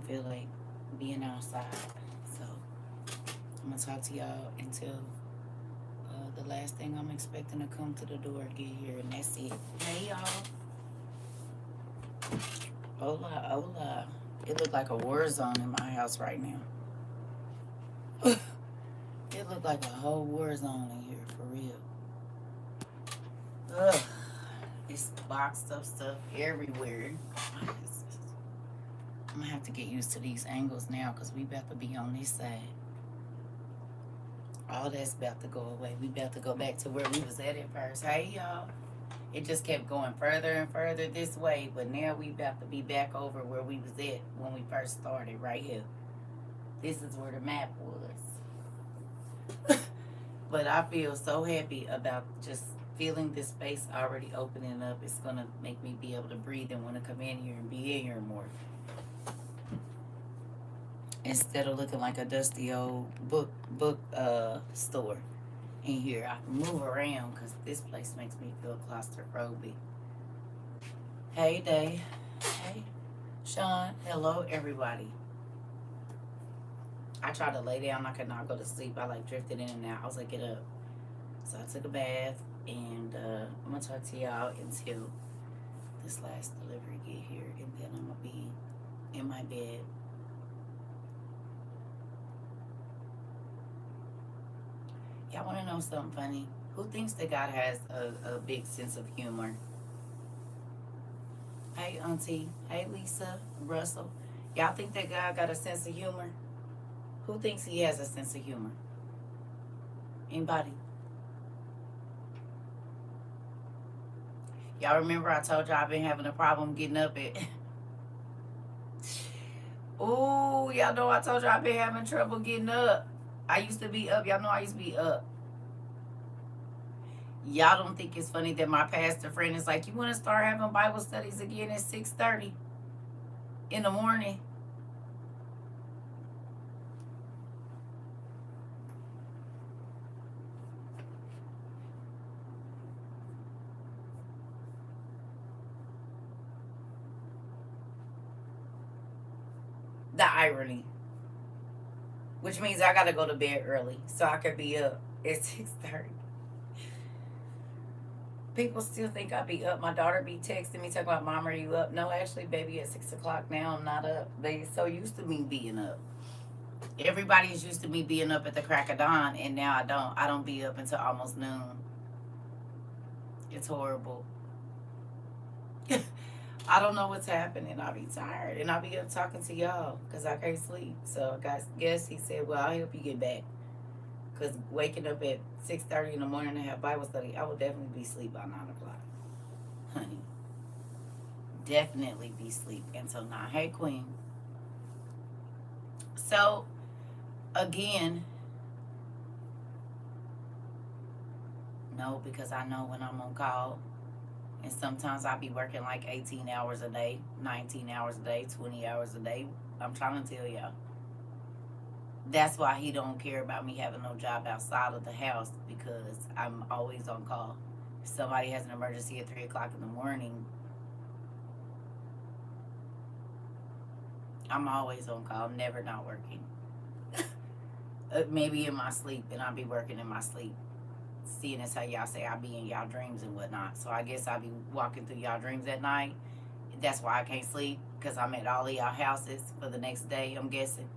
feel like being outside. So I'm gonna talk to y'all until the last thing I'm expecting to come to the door get here, and that's it. Hey y'all, hola, hola. It look like a war zone in my house right now. It look like a whole war zone in here for real. Ugh, it's boxed up stuff everywhere. I'm gonna have to get used to these angles now because we about to be on this side. All that's about to go away. We about to go back to where we was at first. Hey y'all. It just kept going further and further this way, but now we about to be back over where we was at when we first started, right here. This is where the map was. But I feel so happy about just feeling this space already opening up. It's gonna make me be able to breathe and want to come in here and be in here more. Instead of looking like a dusty old book store in here. I can move around because this place makes me feel claustrophobic. Hey, Day. Hey, Sean. Hello, everybody. I tried to lay down. I could not go to sleep. I like drifted in and out. I was like, get up. So I took a bath, and I'm going to talk to y'all until this last delivery get here, and then I'm going to be in my bed. Y'all want to know something funny? Who thinks that God has a big sense of humor? Hey, Auntie. Hey, Lisa. Russell. Y'all think that God got a sense of humor? Who thinks he has a sense of humor? Anybody? Y'all remember I told y'all I've been having a problem getting up at... Ooh, y'all know I told y'all I've been having trouble getting up. I used to be up. Y'all know I used to be up. Y'all don't think it's funny that my pastor friend is like, you want to start having Bible studies again at 6:30 in the morning? The irony. Which means I got to go to bed early so I could be up at 6:30. People still think I be up. My daughter be texting me talking about, Mom, are you up? No, actually, baby, at 6 o'clock now, I'm not up. They so used to me being up. Everybody's used to me being up at the crack of dawn, and now I don't. I don't be up until almost noon. It's horrible. I don't know what's happening. I'll be tired, and I'll be up talking to y'all because I can't sleep. So I guess he said, well, I'll help you get back. Because waking up at 6:30 in the morning to have Bible study, I would definitely be asleep by 9 o'clock. Honey. Definitely be asleep until 9. Hey, Queen. So, again, no, because I know when I'm on call. And sometimes I be working like 18 hours a day, 19 hours a day, 20 hours a day. I'm trying to tell y'all. That's why he don't care about me having no job outside of the house, because I'm always on call. If somebody has an emergency at 3 o'clock in the morning, I'm always on call. I'm never not working. Maybe in my sleep, and I'll be working in my sleep. Seeing as how y'all say I be in y'all dreams and whatnot. So I guess I be walking through y'all dreams at night. That's why I can't sleep, because I'm at all of y'all houses for the next day, I'm guessing.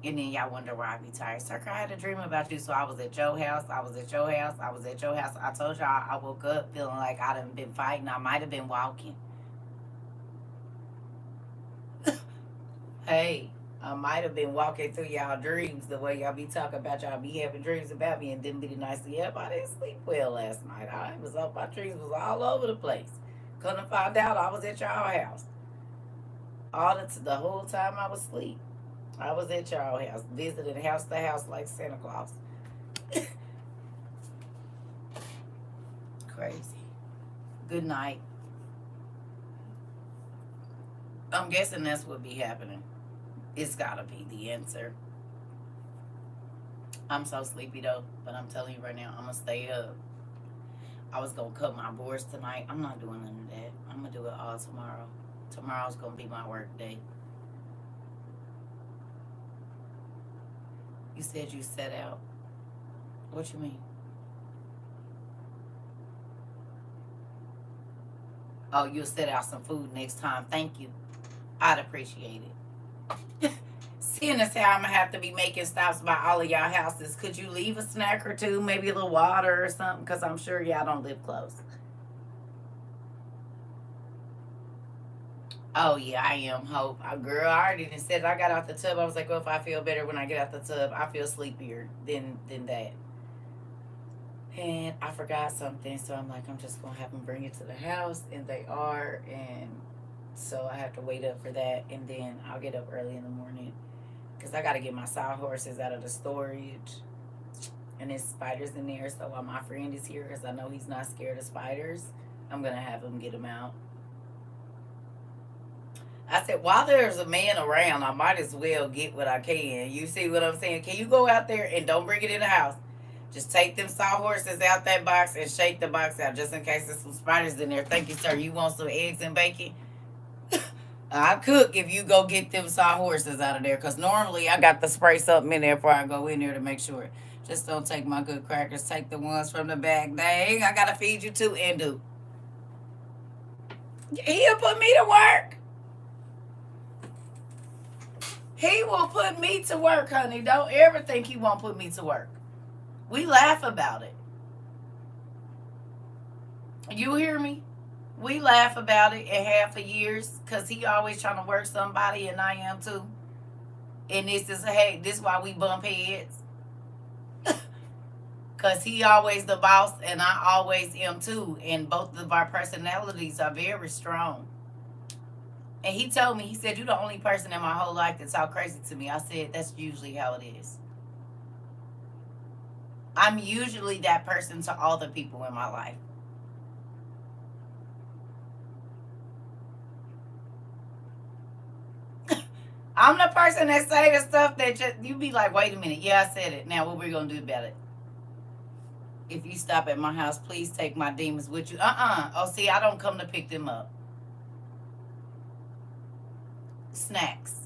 And then y'all wonder why I be tired. CERCA, I had a dream about you, so I was at your house. I was at your house. I was at your house. I told y'all I woke up feeling like I done been fighting. I might have been walking. Hey, I might have been walking through y'all dreams the way y'all be talking about y'all be having dreams about me, and didn't be nice to yep, I didn't sleep well last night. I was up, my dreams was all over the place. Couldn't find out I was at y'all house. The whole time I was asleep. I was at y'all house, visiting house to house like Santa Claus. Crazy. Good night. I'm guessing that's what be happening. It's gotta be the answer. I'm so sleepy though, but I'm telling you right now, I'm gonna stay up. I was gonna cut my boards tonight. I'm not doing none of that. I'm gonna do it all tomorrow. Tomorrow's gonna be my work day. You said you set out. What you mean? Oh, you'll set out some food next time. Thank you. I'd appreciate it. Seeing as how I'm gonna have to be making stops by all of y'all houses, could you leave a snack or two, maybe a little water or something? Because I'm sure y'all don't live close. Oh yeah, I am. Hope, girl. I already done said I got out the tub. I was like, well, if I feel better when I get out the tub, I feel sleepier than that. And I forgot something, so I'm like, I'm just gonna have them bring it to the house, and they are, and so I have to wait up for that, and then I'll get up early in the morning because I got to get my sawhorses out of the storage, and there's spiders in there. So while my friend is here, because I know he's not scared of spiders, I'm gonna have him get them out. I said, while there's a man around, I might as well get what I can. You see what I'm saying? Can you go out there and don't bring it in the house? Just take them sawhorses out that box and shake the box out just in case there's some spiders in there. Thank you, sir. You want some eggs and bacon? I cook if you go get them sawhorses out of there. Because normally I got to spray something in there before I go in there to make sure. Just don't take my good crackers. Take the ones from the bag. Dang, I got to feed you too, Indu. He'll put me to work. He will put me to work, honey. Don't ever think he won't put me to work. We laugh about it. You hear me? We laugh about it in half a years because he always trying to work somebody, and I am too. And this is, hey, this is why we bump heads. Because he always the boss, and I always am too. And both of our personalities are very strong. And he told me, he said, you're the only person in my whole life that talk crazy to me. I said, that's usually how it is. I'm usually that person to all the people in my life. I'm the person that say the stuff that you be like, wait a minute. Yeah, I said it. Now, what we going to do about it? If you stop at my house, please take my demons with you. Oh, see, I don't come to pick them up. Snacks.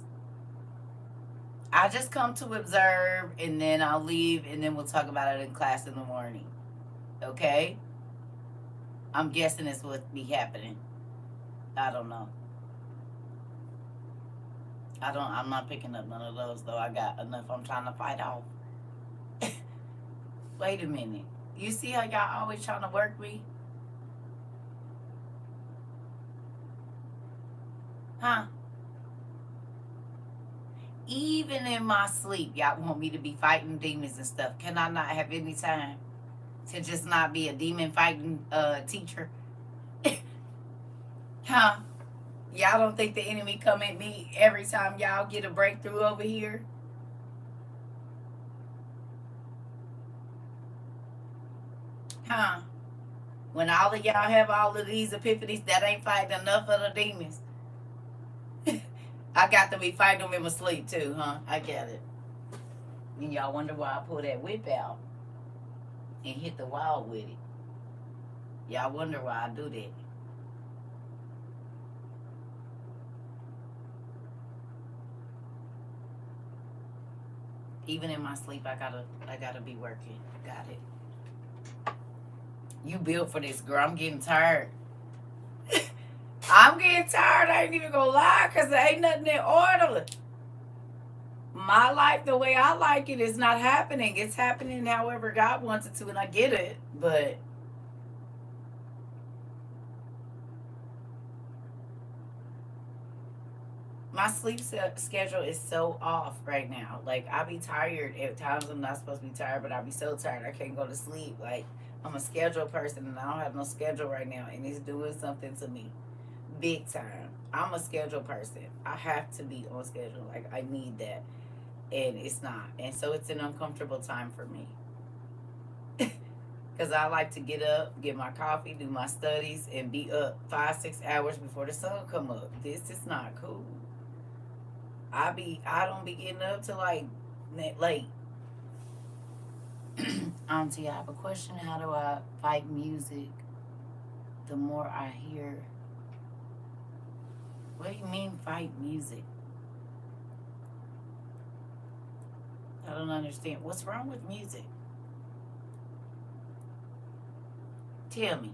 I just come to observe, and then I'll leave, and then we'll talk about it in class in the morning. Okay? I'm guessing it's what be happening. I don't know. I'm not picking up none of those, though. I got enough I'm trying to fight off. Wait a minute. You see how y'all always trying to work me? Huh? Even in my sleep, y'all want me to be fighting demons and stuff. Can I not have any time to just not be a demon fighting teacher? Huh? Y'all don't think the enemy come at me every time y'all get a breakthrough over here? Huh? When all of y'all have all of these epiphanies, that ain't fighting enough of the demons. I got to be fighting them in my sleep too, huh? I get it. And y'all wonder why I pull that whip out and hit the wall with it. Y'all wonder why I do that. Even in my sleep, I gotta be working. Got it. You built for this, girl. I'm getting tired. I'm getting tired. I ain't even gonna lie, cause there ain't nothing in order. My life, the way I like it, is not happening. It's happening however God wants it to, and I get it. But my sleep schedule is so off right now. Like, I be tired at times. I'm not supposed to be tired, but I be so tired I can't go to sleep. Like, I'm a schedule person, and I don't have no schedule right now, and it's doing something to me big time. I'm a schedule person. I have to be on schedule. Like, I need that, and it's not. And so it's an uncomfortable time for me. Because I like to get up, get my coffee, do my studies, and be up 5-6 hours before the sun come up. This is not cool. I don't be getting up till like late. Auntie, I have a question. How do I fight music? The more I hear What do you mean fight music? I don't understand. What's wrong with music? Tell me.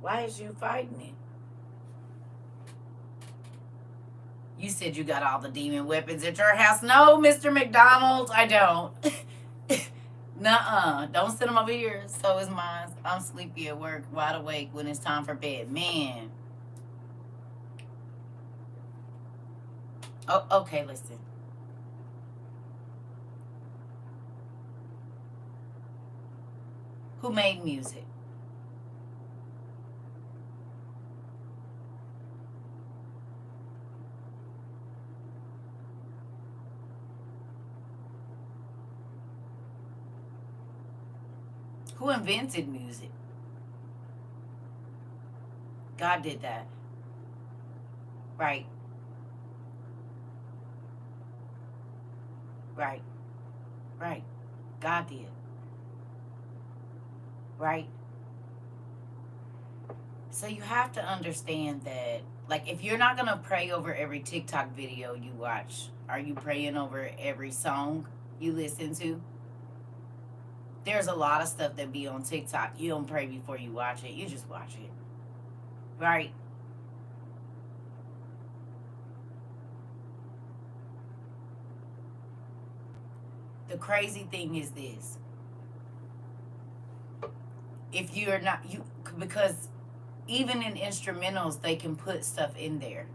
Why is you fighting it? You said you got all the demon weapons at your house. No, Mr. McDonald, I don't. Nuh-uh. Don't send them over here. So is mine. I'm sleepy at work, wide awake when it's time for bed. Man. Oh, okay, listen. Who made music? Who invented music? God did that. Right. Right. Right. God did. Right. So you have to understand that, like, if you're not going to pray over every TikTok video you watch, are you praying over every song you listen to? There's a lot of stuff that be on TikTok. You don't pray before you watch it. You just watch it. Right? The crazy thing is this. If you're not, because even in instrumentals, they can put stuff in there.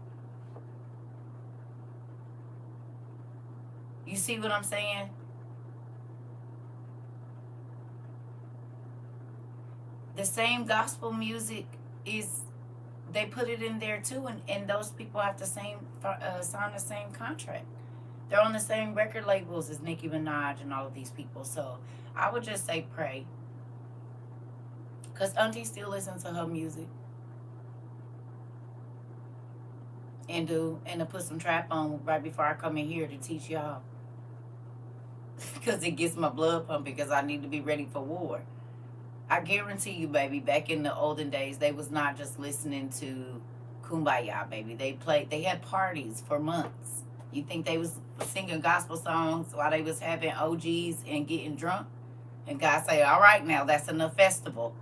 You see what I'm saying? The same gospel music is, they put it in there too, and those people have to sign the same contract. They're on the same record labels as Nicki Minaj and all of these people. So I would just say pray. Because Auntie still listens to her music. And to put some trap on right before I come in here to teach y'all. Because it gets my blood pumping because I need to be ready for war. I guarantee you, baby, back in the olden days, they was not just listening to Kumbaya, baby. They had parties for months. You think they was singing gospel songs while they was having OGs and getting drunk? And God say, all right, now that's enough festival.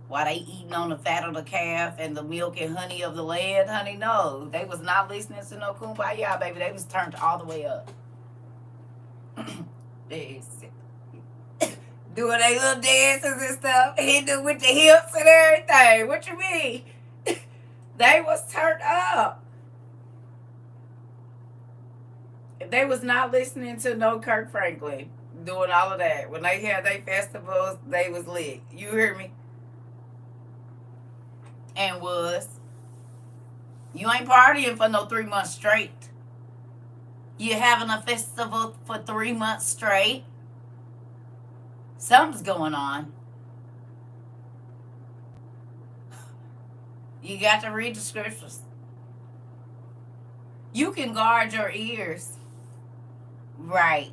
While they eating on the fat of the calf and the milk and honey of the land, honey, no. They was not listening to no Kumbaya, baby. They was turned all the way up. Doing their little dances and stuff, hitting with the hips and everything. What you mean? They was turned up. If they was not listening to no Kirk Franklin, doing all of that, when they had their festivals, they was lit. You hear me? And you ain't partying for no 3 months straight. You having a festival for 3 months straight. Something's going on. You got to read the scriptures. You can guard your ears. Right.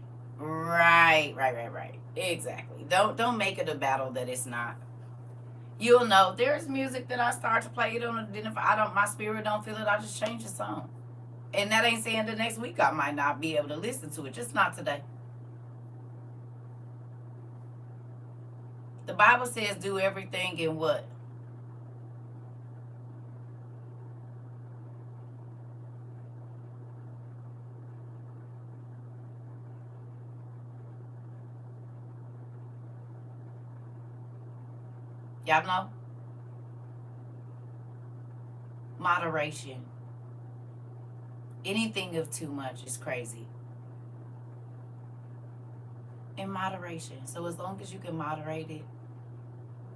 Exactly. Don't make it a battle that it's not. You'll know. There's music that I start to play it on, and then if my spirit don't feel it, I just change the song. And that ain't saying the next week I might not be able to listen to it. Just not today. The Bible says do everything in what? Y'all know? Moderation. Anything of too much is crazy. In moderation. So as long as you can moderate it,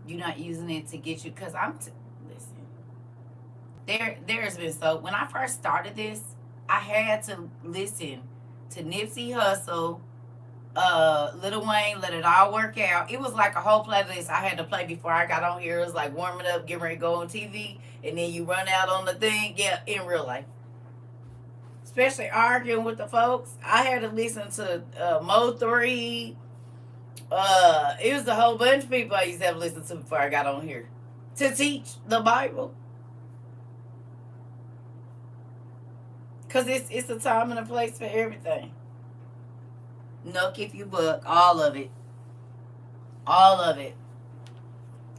you're not using it to get you. Because listen. There's been when I first started this, I had to listen to Nipsey Hussle, Lil Wayne, Let It All Work Out. It was like a whole playlist I had to play before I got on here. It was like warming up, getting ready to go on TV, and then you run out on the thing. Yeah, in real life. Especially arguing with the folks. I had to listen to Mo 3. It was a whole bunch of people I used to have to listen to before I got on here to teach the Bible. Because it's a time and a place for everything. Nuck if you buck, all of it. All of it.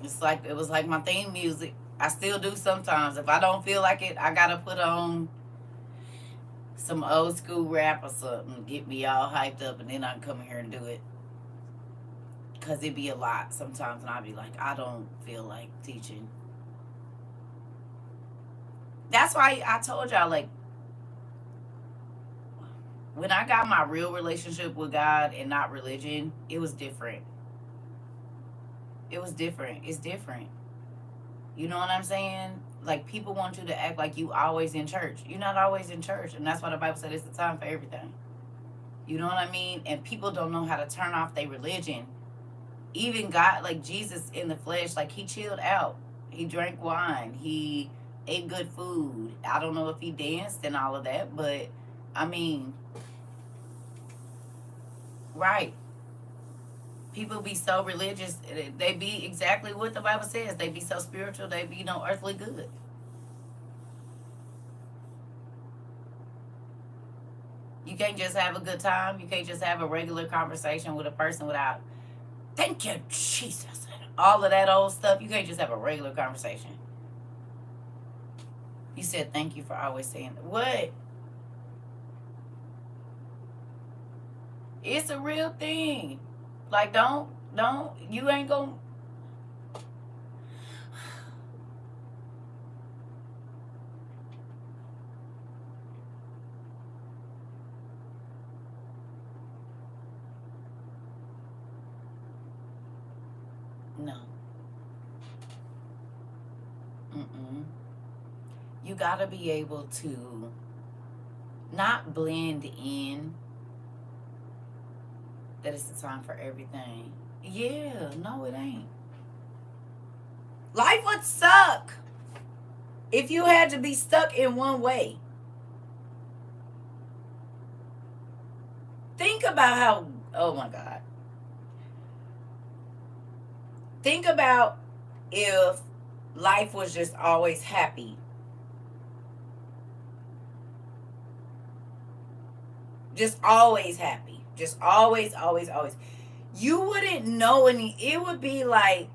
It was like my theme music. I still do sometimes. If I don't feel like it, I gotta put on some old school rap or something, get me all hyped up, and then I can come in here and do it. Cause it be a lot sometimes, and I'll be like, I don't feel like teaching. That's why I told y'all, like, when I got my real relationship with God and not religion, it was different. It was different. It's different. You know what I'm saying? Like, people want you to act like you always in church. You're not always in church, and that's why the Bible said it's the time for everything. You know what I mean? And people don't know how to turn off their religion. Even God, like Jesus in the flesh, like, he chilled out. He drank wine. He ate good food. I don't know if he danced and all of that, but I mean, right. People be so religious. They be exactly what the Bible says. They be so spiritual. They be no earthly good. You can't just have a good time. You can't just have a regular conversation with a person without, thank you, Jesus. All of that old stuff. You can't just have a regular conversation. You said thank you for always saying what? It's a real thing. Like, don't, you ain't gonna. No. Mm-mm. You gotta be able to not blend in that it's the time for everything. Yeah, no, it ain't. Life would suck if you had to be stuck in one way. Think about how, oh my God. Think about if life was just always happy. Just always happy. Just always, always, always. You wouldn't know any, it would be like,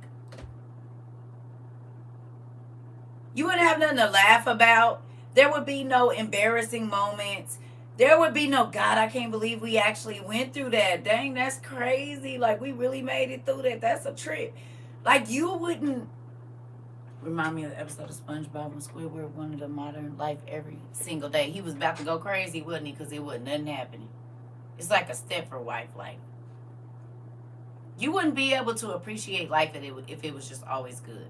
you wouldn't have nothing to laugh about. There would be no embarrassing moments. There would be no, God, I can't believe we actually went through that. Dang, that's crazy. Like, we really made it through that. That's a trip. Like, you wouldn't. Remind me of the episode of SpongeBob when Squidward wanted a modern life every single day. He was about to go crazy, wasn't he? Because it wasn't nothing happening. It's like a Stepford wife life. You wouldn't be able to appreciate life if it was just always good.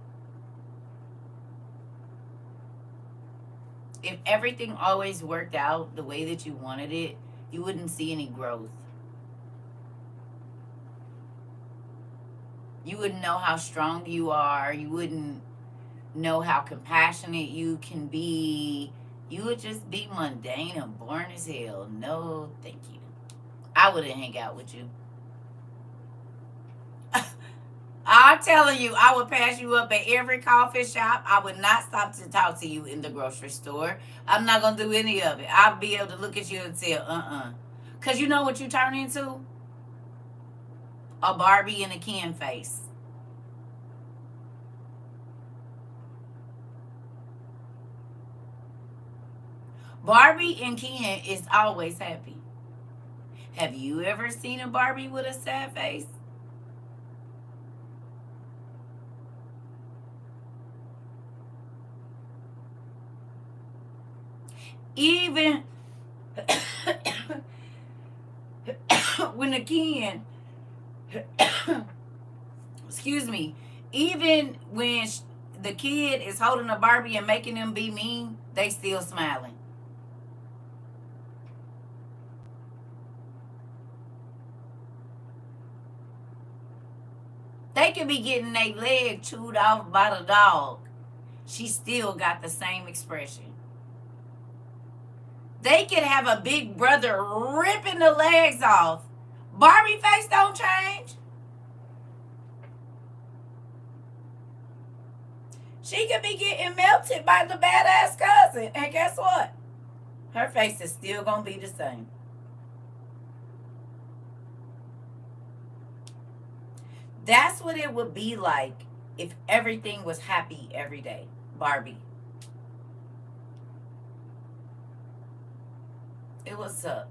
If everything always worked out the way that you wanted it, you wouldn't see any growth. You wouldn't know how strong you are. You wouldn't know how compassionate you can be. You would just be mundane and boring as hell. No, thank you. I wouldn't hang out with you. I'm telling you, I would pass you up at every coffee shop. I would not stop to talk to you in the grocery store. I'm not going to do any of it. I'll be able to look at you and say, Because you know what you turn into? A Barbie in a Ken face. Barbie and Ken is always happy. Have you ever seen a Barbie with a sad face? Even when the Ken, excuse me, even when the kid is holding a Barbie and making them be mean, they still smiling. They could be getting their leg chewed off by the dog. She still got the same expression. They could have a big brother ripping the legs off. Barbie face don't change. She could be getting melted by the badass cousin. And guess what? Her face is still gonna be the same. That's what it would be like if everything was happy every day. Barbie. It would suck.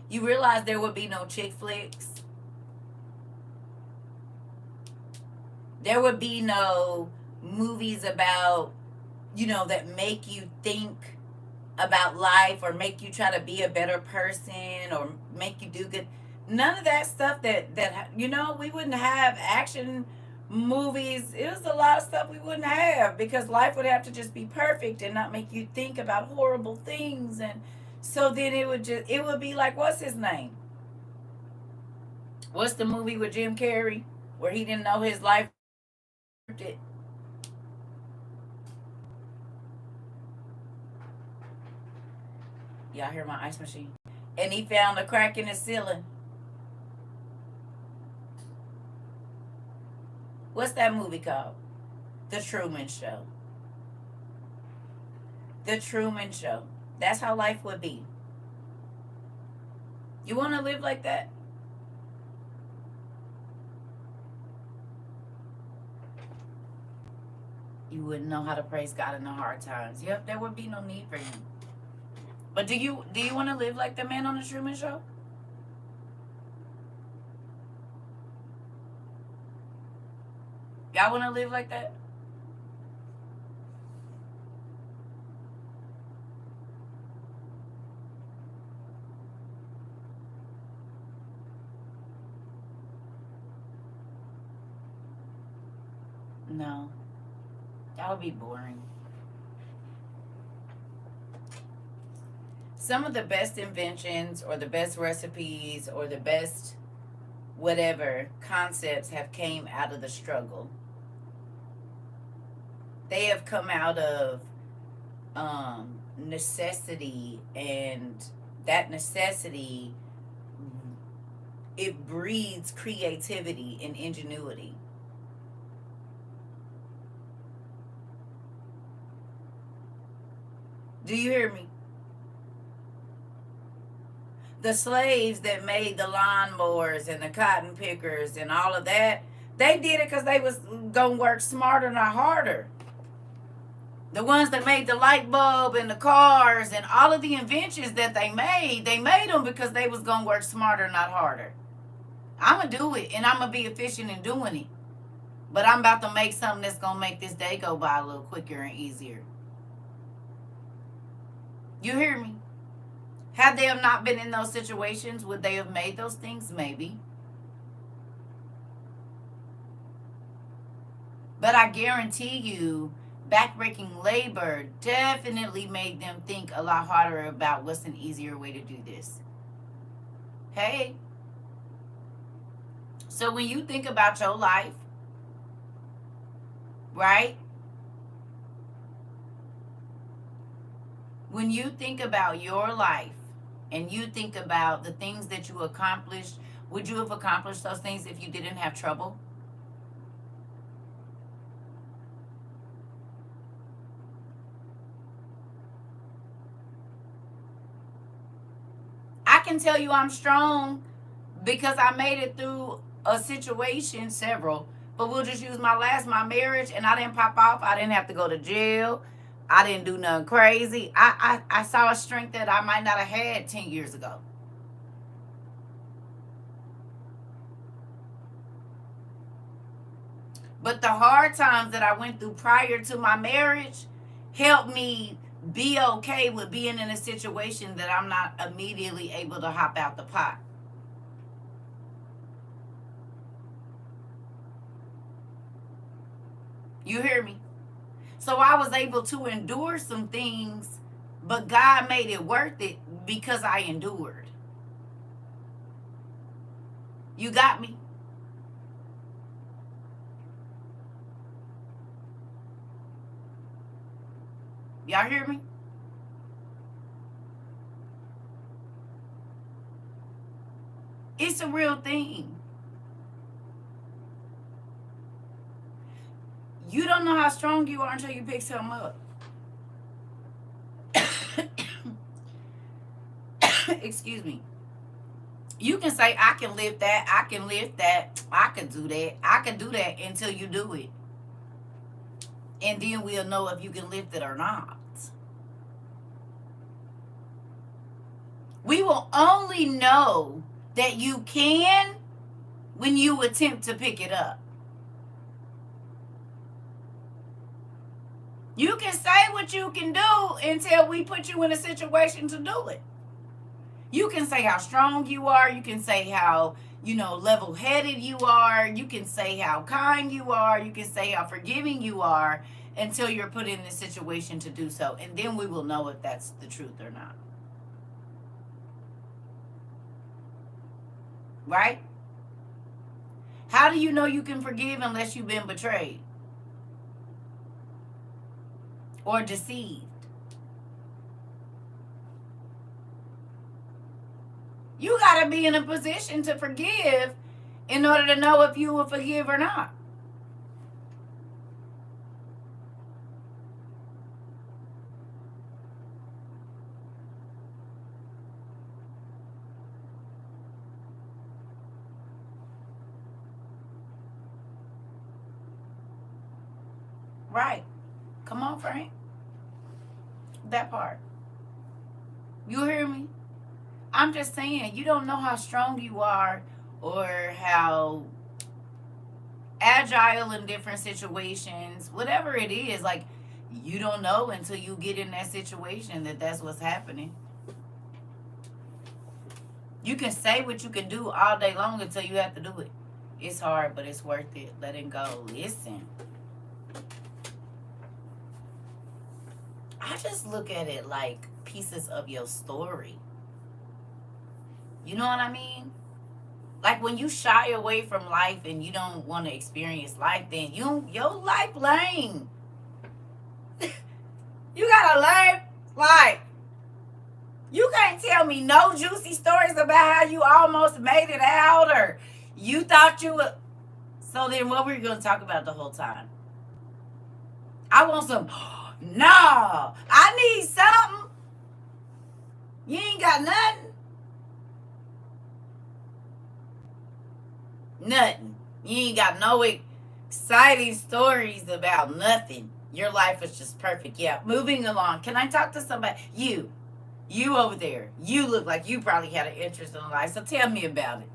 You realize there would be no chick flicks. There would be no movies about, that make you think about life or make you try to be a better person or make you do good. None of that stuff that we wouldn't have action movies. It was a lot of stuff we wouldn't have because life would have to just be perfect and not make you think about horrible things. And so then it would be like, what's his name? What's the movie with Jim Carrey where he didn't know his life? Y'all hear my ice machine? And he found a crack in the ceiling. What's that movie called? The Truman Show. The Truman Show. That's how life would be. You want to live like that? You wouldn't know how to praise God in the hard times. Yep, there would be no need for him. But do you want to live like the man on the Truman Show? Y'all want to live like that? No. That would be boring. Some of the best inventions or the best recipes or the best whatever concepts have came out of the struggle. They have come out of necessity, and that necessity, it breeds creativity and ingenuity. Do you hear me? The slaves that made the lawnmowers and the cotton pickers and all of that, they did it because they was gonna work smarter, not harder. The ones that made the light bulb and the cars and all of the inventions that they made them because they was gonna work smarter, not harder. I'm gonna do it and I'm gonna be efficient in doing it. But I'm about to make something that's gonna make this day go by a little quicker and easier. You hear me? Had they have not been in those situations, would they have made those things? Maybe. But I guarantee you, backbreaking labor definitely made them think a lot harder about what's an easier way to do this. Hey. So when you think about your life, right? When you think about your life and you think about the things that you accomplished, would you have accomplished those things if you didn't have trouble? I can tell you I'm strong because I made it through a situation, several, but we'll just use my marriage, and I didn't pop off. I didn't have to go to jail. I didn't do nothing crazy. I saw a strength that I might not have had 10 years ago. But the hard times that I went through prior to my marriage helped me be okay with being in a situation that I'm not immediately able to hop out the pot. You hear me? So I was able to endure some things, but God made it worth it because I endured. You got me? Y'all hear me? It's a real thing. You don't don't know how strong you are until you pick something up. Excuse me. You can say, I can lift that, I can lift that, I can do that, I can do that until you do it. And then we'll know if you can lift it or not. We will only know that you can when you attempt to pick it up. You can say what you can do until we put you in a situation to do it. You can say how strong you are. You can say how, level-headed you are. You can say how kind you are. You can say how forgiving you are until you're put in a situation to do so. And then we will know if that's the truth or not. Right? How do you know you can forgive unless you've been betrayed or deceived? You got to be in a position to forgive in order to know if you will forgive or not. Right. Come on, Frank. That part. You hear me? I'm just saying, you don't know how strong you are or how agile in different situations, whatever it is, like, you don't know until you get in that situation that that's what's happening. You can say what you can do all day long until you have to do it. It's hard, but it's worth it. Let it go. Listen. I just look at it like pieces of your story. You know what I mean? Like when you shy away from life and you don't want to experience life, then your life lame. You got a lame life. You can't tell me no juicy stories about how you almost made it out or you thought you would. So then what were you going to talk about the whole time? I want some. No, I need something. You ain't got nothing. Nothing. You ain't got no exciting stories about nothing. Your life is just perfect. Yeah, moving along. Can I talk to somebody? You over there. You look like you probably had an interest in life. So tell me about it.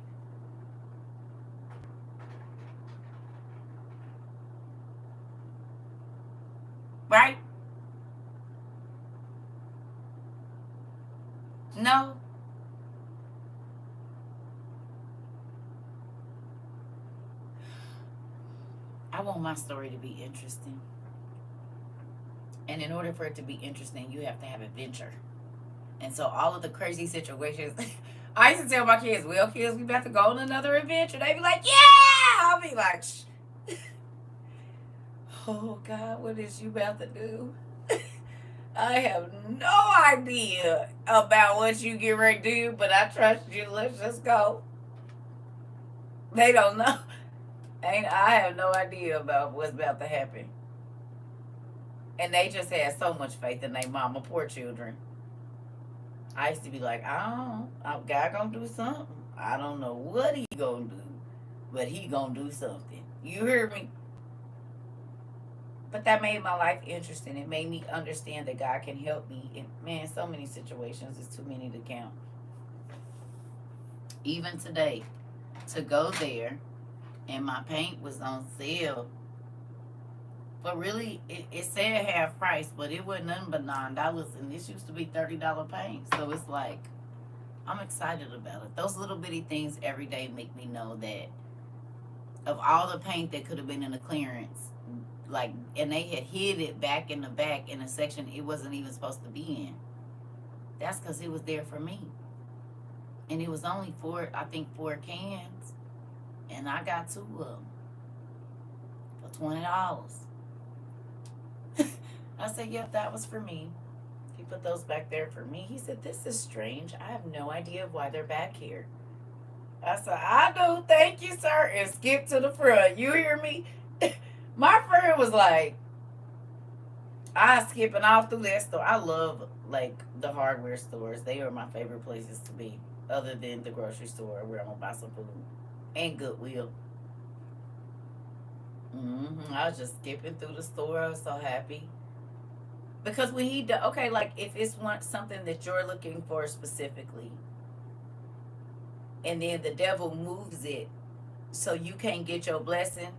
Right? No. I want my story to be interesting. And in order for it to be interesting, you have to have adventure. And so all of the crazy situations, I used to tell my kids, well, kids, we about to go on another adventure. They be like, yeah! I'll be like, oh, God, what is you about to do? I have no idea about what you get ready to do, but I trust you. Let's just go. They don't know. I have no idea about what's about to happen. And they just had so much faith in their mama, poor children. I used to be like, God gonna do something. I don't know what he gonna do, but he gonna do something. You hear me? But that made my life interesting. It made me understand that God can help me in, man, so many situations. It's too many to count. Even today, to go there, and my paint was on sale. But really, it said half price, but it wasn't nothing but $9. And this used to be $30 paint. So it's like, I'm excited about it. Those little bitty things every day make me know that of all the paint that could have been in the clearance, like, and they had hid it back in the back in a section it wasn't even supposed to be in. That's because it was there for me. And it was only four cans. And I got 2 of them for $20. I said, yep, that was for me. He put those back there for me. He said, this is strange. I have no idea why they're back here. I said, I do. Thank you, sir. And skip to the front. You hear me? My friend was like, I skipping all through that store. I love like the hardware stores. They are my favorite places to be, other than the grocery store where I'm gonna buy some food and Goodwill. I was just skipping through the store. I was so happy because when he do, okay, like if it's one something that you're looking for specifically, and then the devil moves it so you can't get your blessing,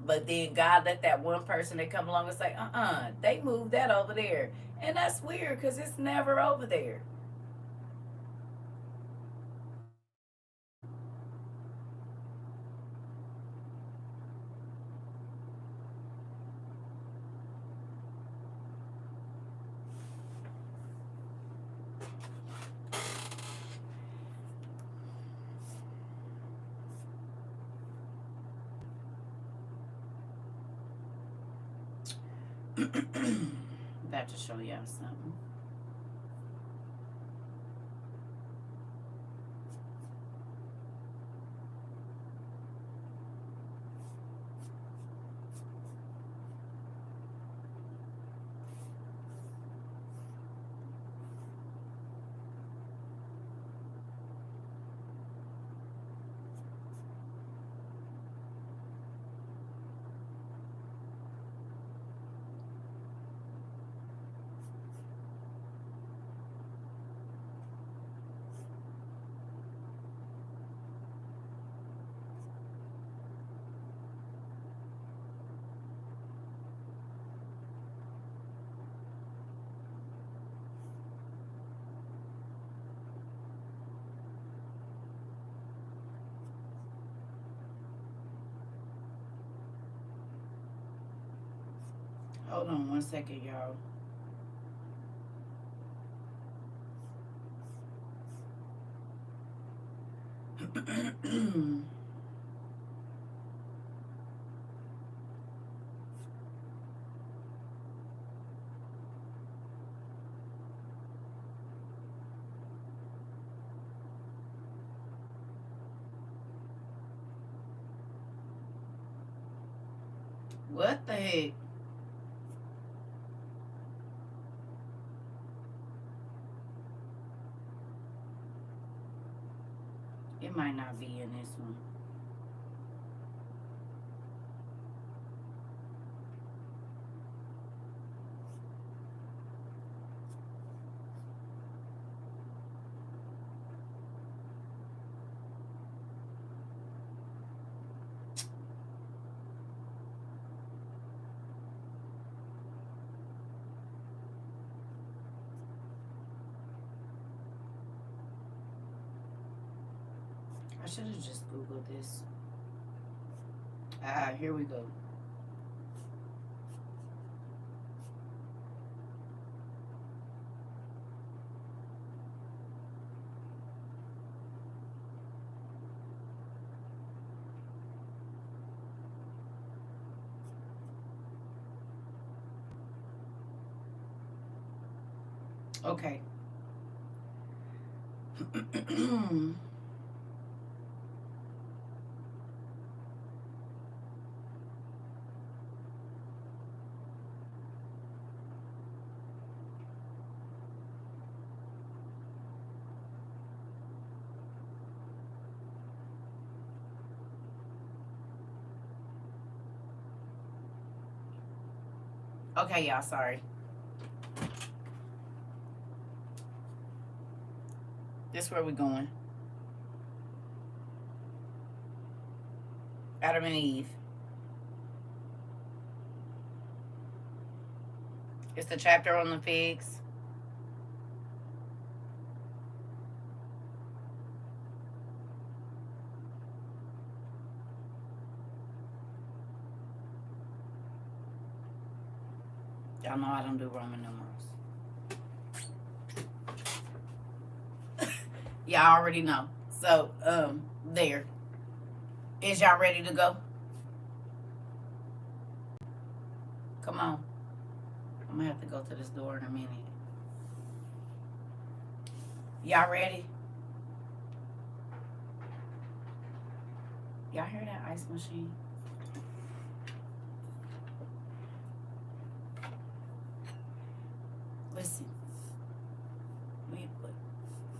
but then God let that one person that come along and say, they moved that over there, and that's weird because it's never over there. About to show y'all something. Hold on 1 second, y'all. What the heck? It might not be in this one. I should have just Googled this. Here we go. Okay. Okay, y'all, sorry. This where we going. Adam and Eve. It's the chapter on the figs. Y'all know I don't do Roman numerals. Y'all already know. So, there. Is y'all ready to go? Come on. I'm gonna have to go to this door in a minute. Y'all ready? Y'all hear that ice machine? Listen, we,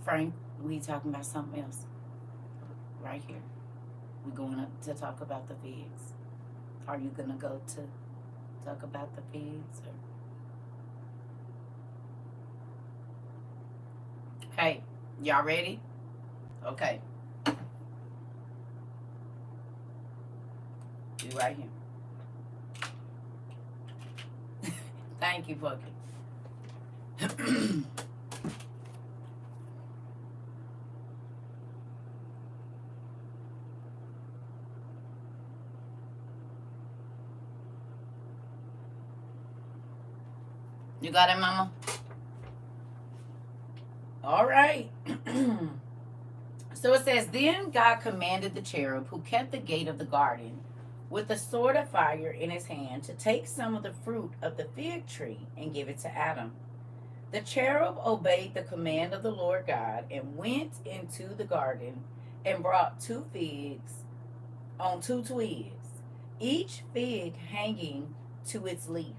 Frank, we talking about something else right here. We're going to talk about the figs. Are you gonna go to talk about the figs? Or... Hey, y'all ready? Okay, you right here. Thank you, Pucky. You got it, Mama? All right. So it says, then God commanded the cherub who kept the gate of the garden with a sword of fire in his hand to take some of the fruit of the fig tree and give it to Adam. The cherub obeyed the command of the Lord God and went into the garden and brought 2 figs on 2 twigs, each fig hanging to its leaf.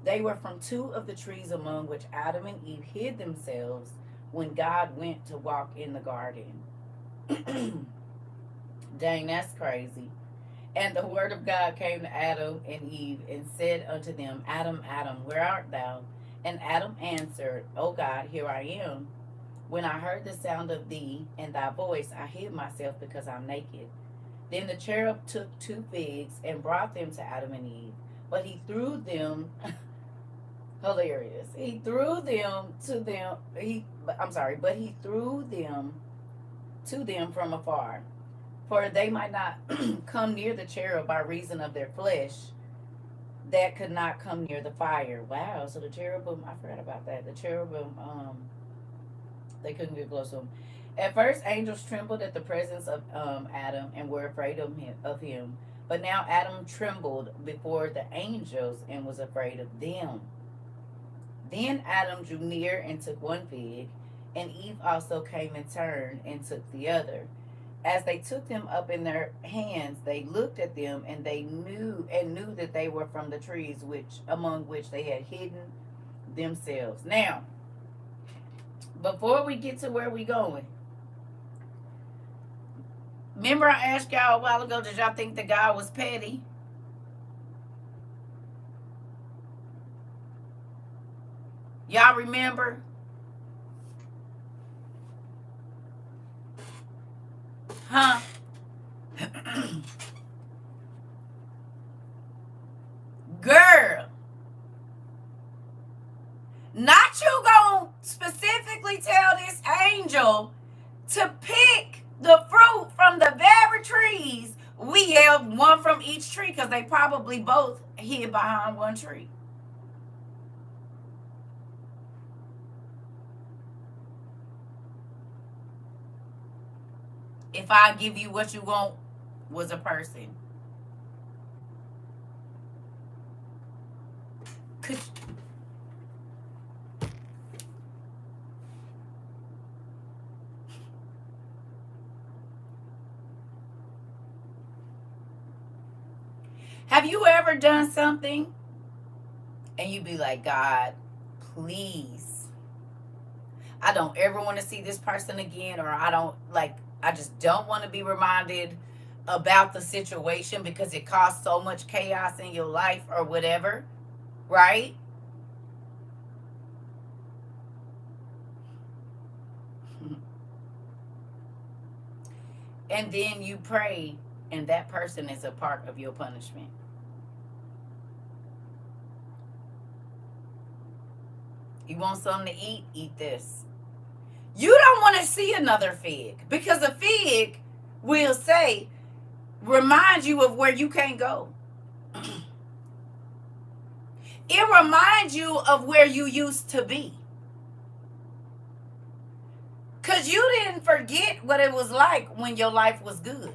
They were from 2 of the trees among which Adam and Eve hid themselves when God went to walk in the garden. Dang, that's crazy. And the word of God came to Adam and Eve and said unto them, Adam, Adam, where art thou? And Adam answered, O God, here I am. When I heard the sound of thee and thy voice, I hid myself because I'm naked. Then the cherub took 2 figs and brought them to Adam and Eve. But he threw them, hilarious. He threw them to them. But he threw them to them from afar, for they might not come near the cherub by reason of their flesh that could not come near the fire. Wow, so the cherubim, I forgot about that. The cherubim, they couldn't get close to him. At first, angels trembled at the presence of Adam and were afraid of him. But now Adam trembled before the angels and was afraid of them. Then Adam drew near and took 1 fig, and Eve also came in turn and took the other. As they took them up in their hands, they looked at them, and they knew that they were from the trees among which they had hidden themselves. Now, before we get to where we going, remember I asked y'all a while ago, did y'all think that God was petty? Y'all remember? Huh? Girl. Not you gonna specifically tell this angel to pick the fruit from the very trees. We held one from each tree because they probably both hid behind 1 tree. If I give you what you want was a person. Could have you ever done something and you be like, God, please, I don't ever want to see this person again, or I just don't want to be reminded about the situation because it caused so much chaos in your life or whatever, right? And then you pray, and that person is a part of your punishment. You want something to eat? Eat this. You don't want to see another fig because a fig will say, remind you of where you can't go. It reminds you of where you used to be. Because you didn't forget what it was like when your life was good.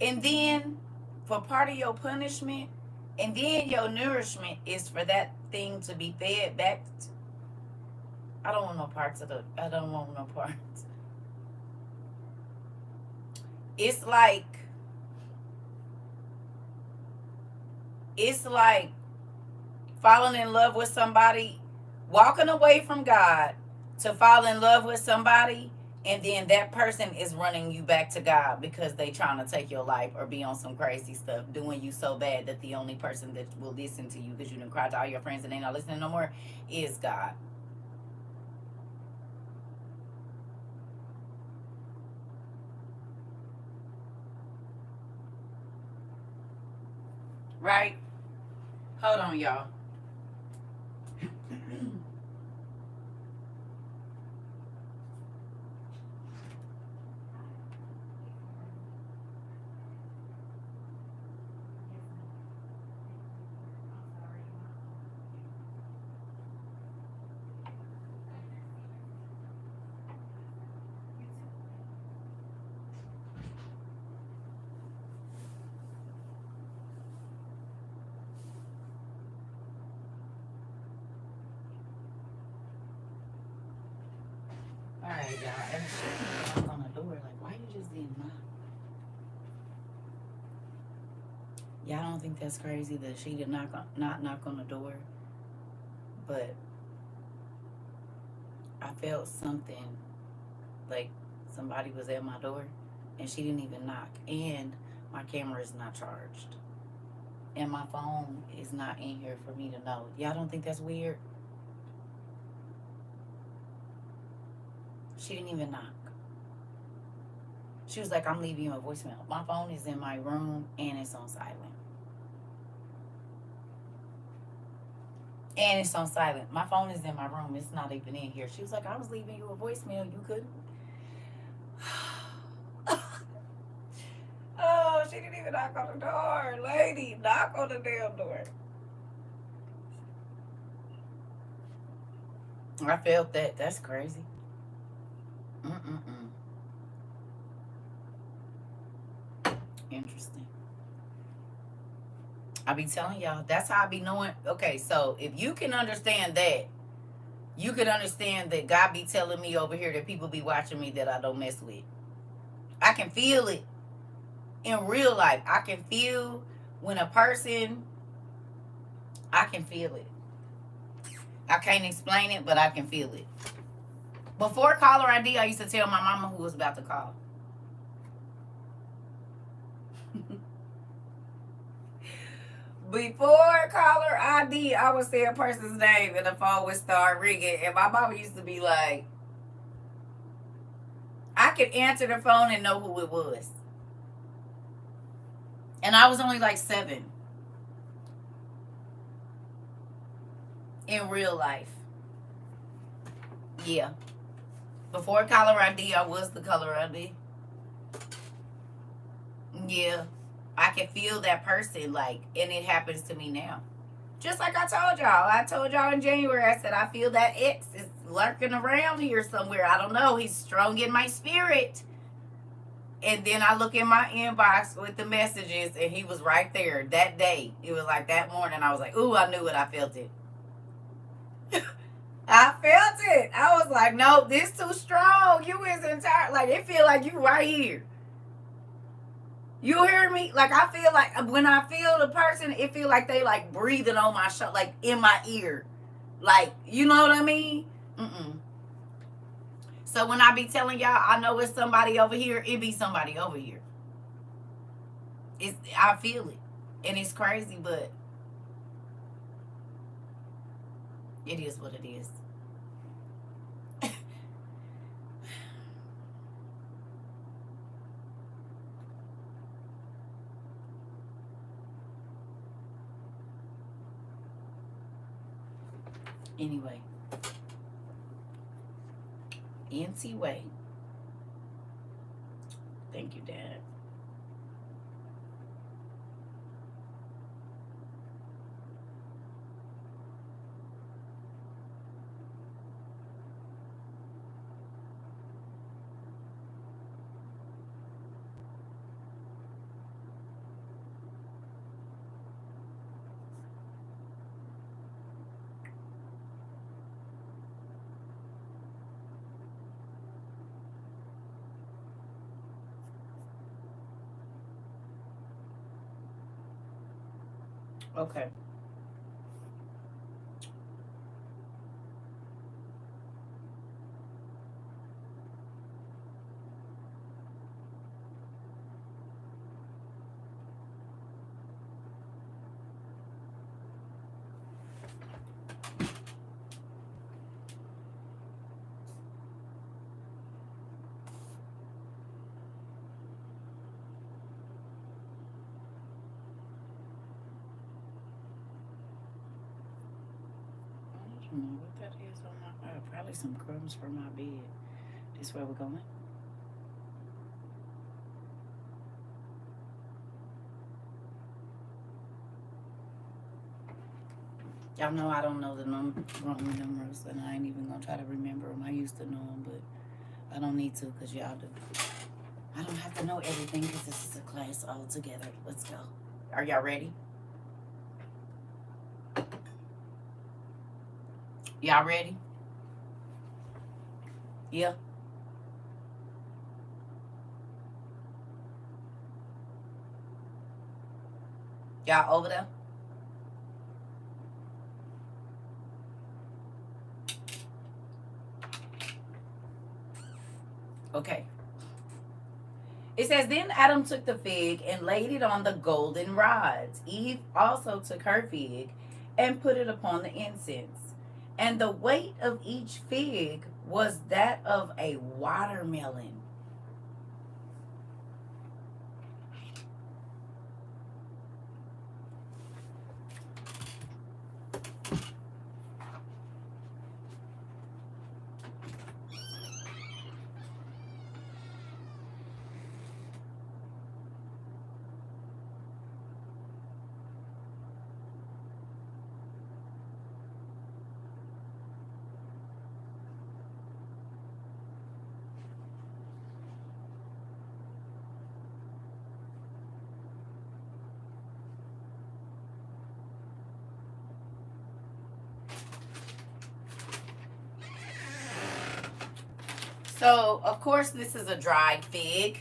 And then for part of your punishment, and then your nourishment is for that thing to be fed back. I don't want no parts. It's like it's like falling in love with somebody, walking away from God to fall in love with somebody, and then that person is running you back to God because they trying to take your life or be on some crazy stuff, doing you so bad that the only person that will listen to you because you done cried to all your friends and they not listening no more is God. Right? Hold on, y'all. All right, y'all. And she knock on the door. Like, why you just didn't knock? Y'all don't think that's crazy that she did not knock on the door, but I felt something like somebody was at my door, and she didn't even knock. And my camera is not charged, and my phone is not in here for me to know. Y'all don't think that's weird? She didn't even knock. She was like, "I'm leaving you a voicemail." My phone is in my room and it's on silent. And it's on silent. My phone is in my room. It's not even in here. She was like, "I was leaving you a voicemail. You couldn't." Oh, she didn't even knock on the door. Lady, knock on the damn door. I felt that. That's crazy. Mm-mm-mm. Interesting. I be telling y'all, that's how I be knowing. Okay, so if you can understand that, you can understand that God be telling me over here that people be watching me that I don't mess with. I can feel it in real life. I can feel when a person, I can feel it. I can't explain it, but I can feel it. Before caller ID, I used to tell my mama who was about to call. Before caller ID, I would say a person's name and the phone would start ringing. And my mama used to be like, I could answer the phone and know who it was. And I was only like 7 in real life. Yeah. Before caller ID, I was the caller ID. Yeah. I can feel that person, like, and it happens to me now. Just like I told y'all. I told y'all in January, I said, I feel that X is lurking around here somewhere. I don't know. He's strong in my spirit. And then I look in my inbox with the messages, and he was right there that day. It was like that morning. I was like, ooh, I knew it. I felt it. I felt it. I was like, no, this too strong. You is entire. Like, it feel like you right here. You hear me? Like, I feel like when I feel the person, it feel like they like breathing on my shoulder, like in my ear. Like, you know what I mean? Mm-mm. So when I be telling y'all, I know it's somebody over here, it be somebody over here. I feel it. And it's crazy, but it is what it is. Anyway. NT Way. Thank you, Dad. Okay. I don't know what that is on my. Probably some crumbs from my bed. This where we're going. Y'all know I don't know the Roman numerals, and I ain't even gonna try to remember them. I used to know them, but I don't need to because y'all do. I don't have to know everything because this is a class all together. Let's go. Are y'all ready? Y'all ready? Yeah. Y'all over there? Okay. It says, then Adam took the fig and laid it on the golden rods. Eve also took her fig and put it upon the incense. And the weight of each fig was that of a watermelon. So, of course, this is a dried fig.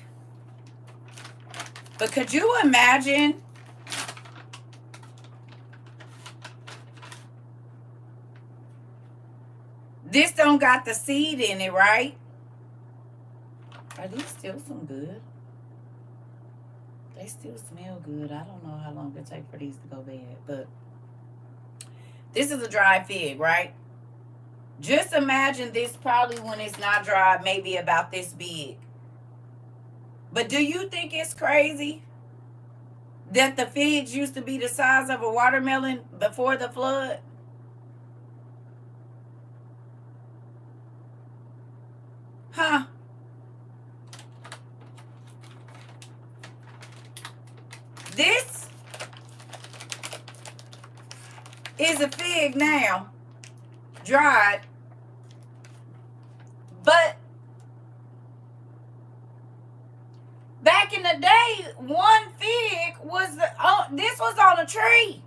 But could you imagine this don't got the seed in it, right? Are these still some good? They still smell good. I don't know how long it take for these to go bad, but this is a dried fig, right? Just imagine this probably when it's not dry, maybe about this big. But do you think it's crazy that the figs used to be the size of a watermelon before the flood? Huh? This is a fig now, dried, but back in the day, one fig was this was on a tree.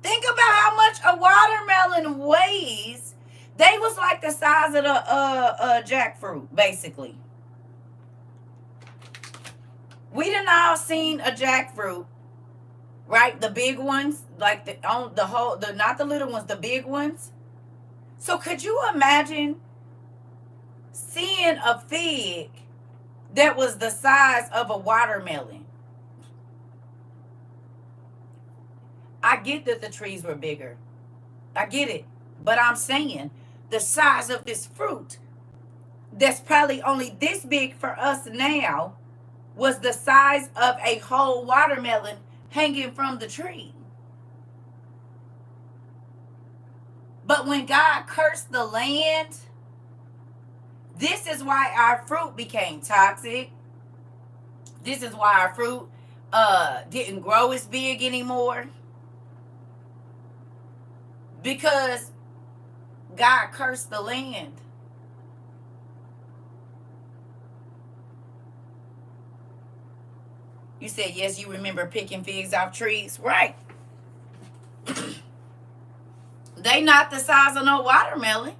Think about how much a watermelon weighs. They was like the size of the jackfruit, basically. We done all seen a jackfruit, right? The big ones, like the not the little ones, the big ones. So could you imagine seeing a fig that was the size of a watermelon? I get that the trees were bigger. I get it. But I'm saying the size of this fruit that's probably only this big for us now was the size of a whole watermelon hanging from the tree. But when God cursed the land, this is why our fruit became toxic. This is why our fruit didn't grow as big anymore. Because God cursed the land. You said, yes, you remember picking figs off trees. Right. They not the size of no watermelon.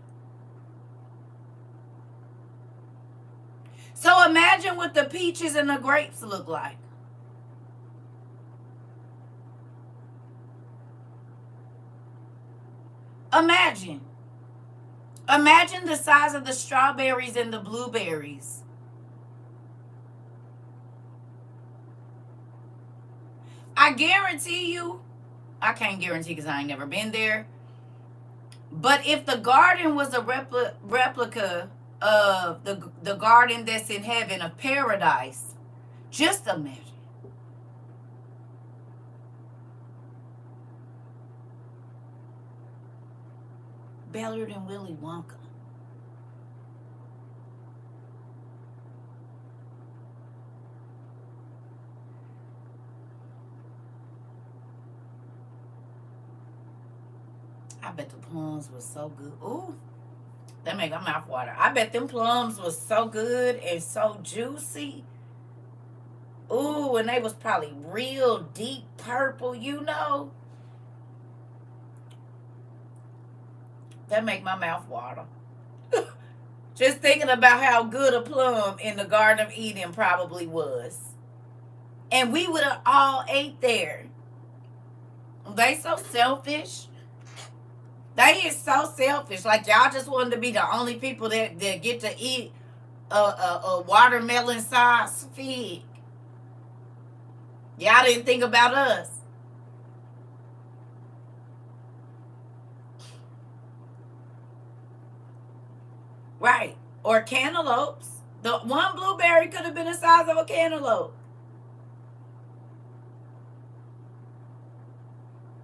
So imagine what the peaches and the grapes look like. Imagine. Imagine the size of the strawberries and the blueberries. I guarantee you, I can't guarantee because I ain't never been there. But if the garden was a replica of the garden that's in heaven, of paradise, just imagine. Better than Willy Wonka. I bet the plums was so good. Ooh, that make my mouth water. I bet them plums was so good and so juicy. Ooh, and they was probably real deep purple, you know. That make my mouth water. Just thinking about how good a plum in the Garden of Eden probably was. And we would have all ate there. They so selfish. They is so selfish. Like y'all just wanted to be the only people that get to eat a watermelon sized fig. Y'all didn't think about us. Right. Or cantaloupes. The one blueberry could have been the size of a cantaloupe.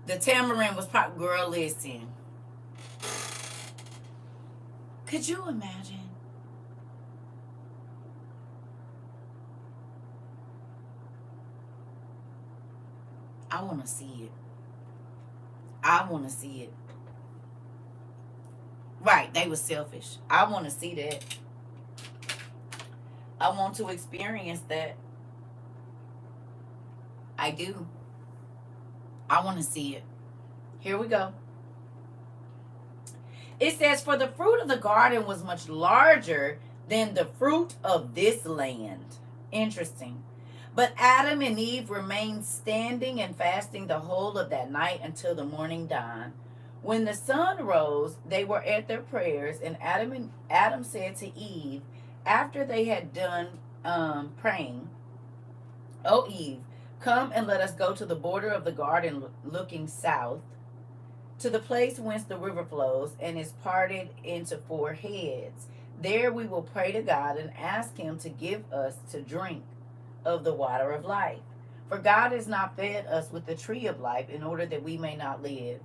The tamarind was probably, girl, listen. Could you imagine? I want to see it. I want to see it. Right, they were selfish. I want to see that. I want to experience that. I do. I want to see it. Here we go. It says, for the fruit of the garden was much larger than the fruit of this land. Interesting. But Adam and Eve remained standing and fasting the whole of that night until the morning dawn. When the sun rose, they were at their prayers, and Adam said to Eve, after they had done praying, O Eve, come and let us go to the border of the garden looking south, to the place whence the river flows and is parted into 4 heads. There we will pray to God and ask him to give us to drink of the water of life. For God has not fed us with the tree of life in order that we may not live.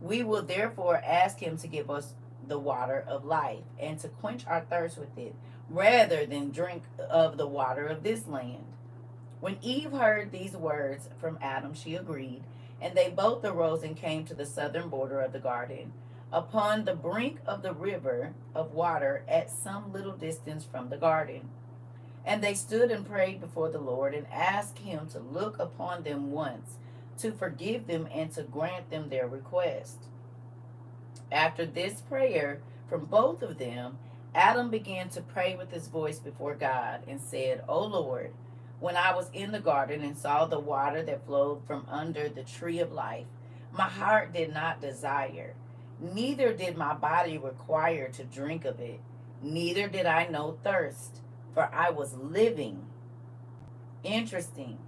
We will therefore ask him to give us the water of life and to quench our thirst with it, rather than drink of the water of this land. When Eve heard these words from Adam, she agreed, and they both arose and came to the southern border of the garden, upon the brink of the river of water at some little distance from the garden. And they stood and prayed before the Lord and asked him to look upon them once, to forgive them and to grant them their request. After this prayer from both of them, Adam began to pray with his voice before God and said, O Lord, when I was in the garden and saw the water that flowed from under the tree of life, my heart did not desire, neither did my body require to drink of it, neither did I know thirst, for I was living. Interesting.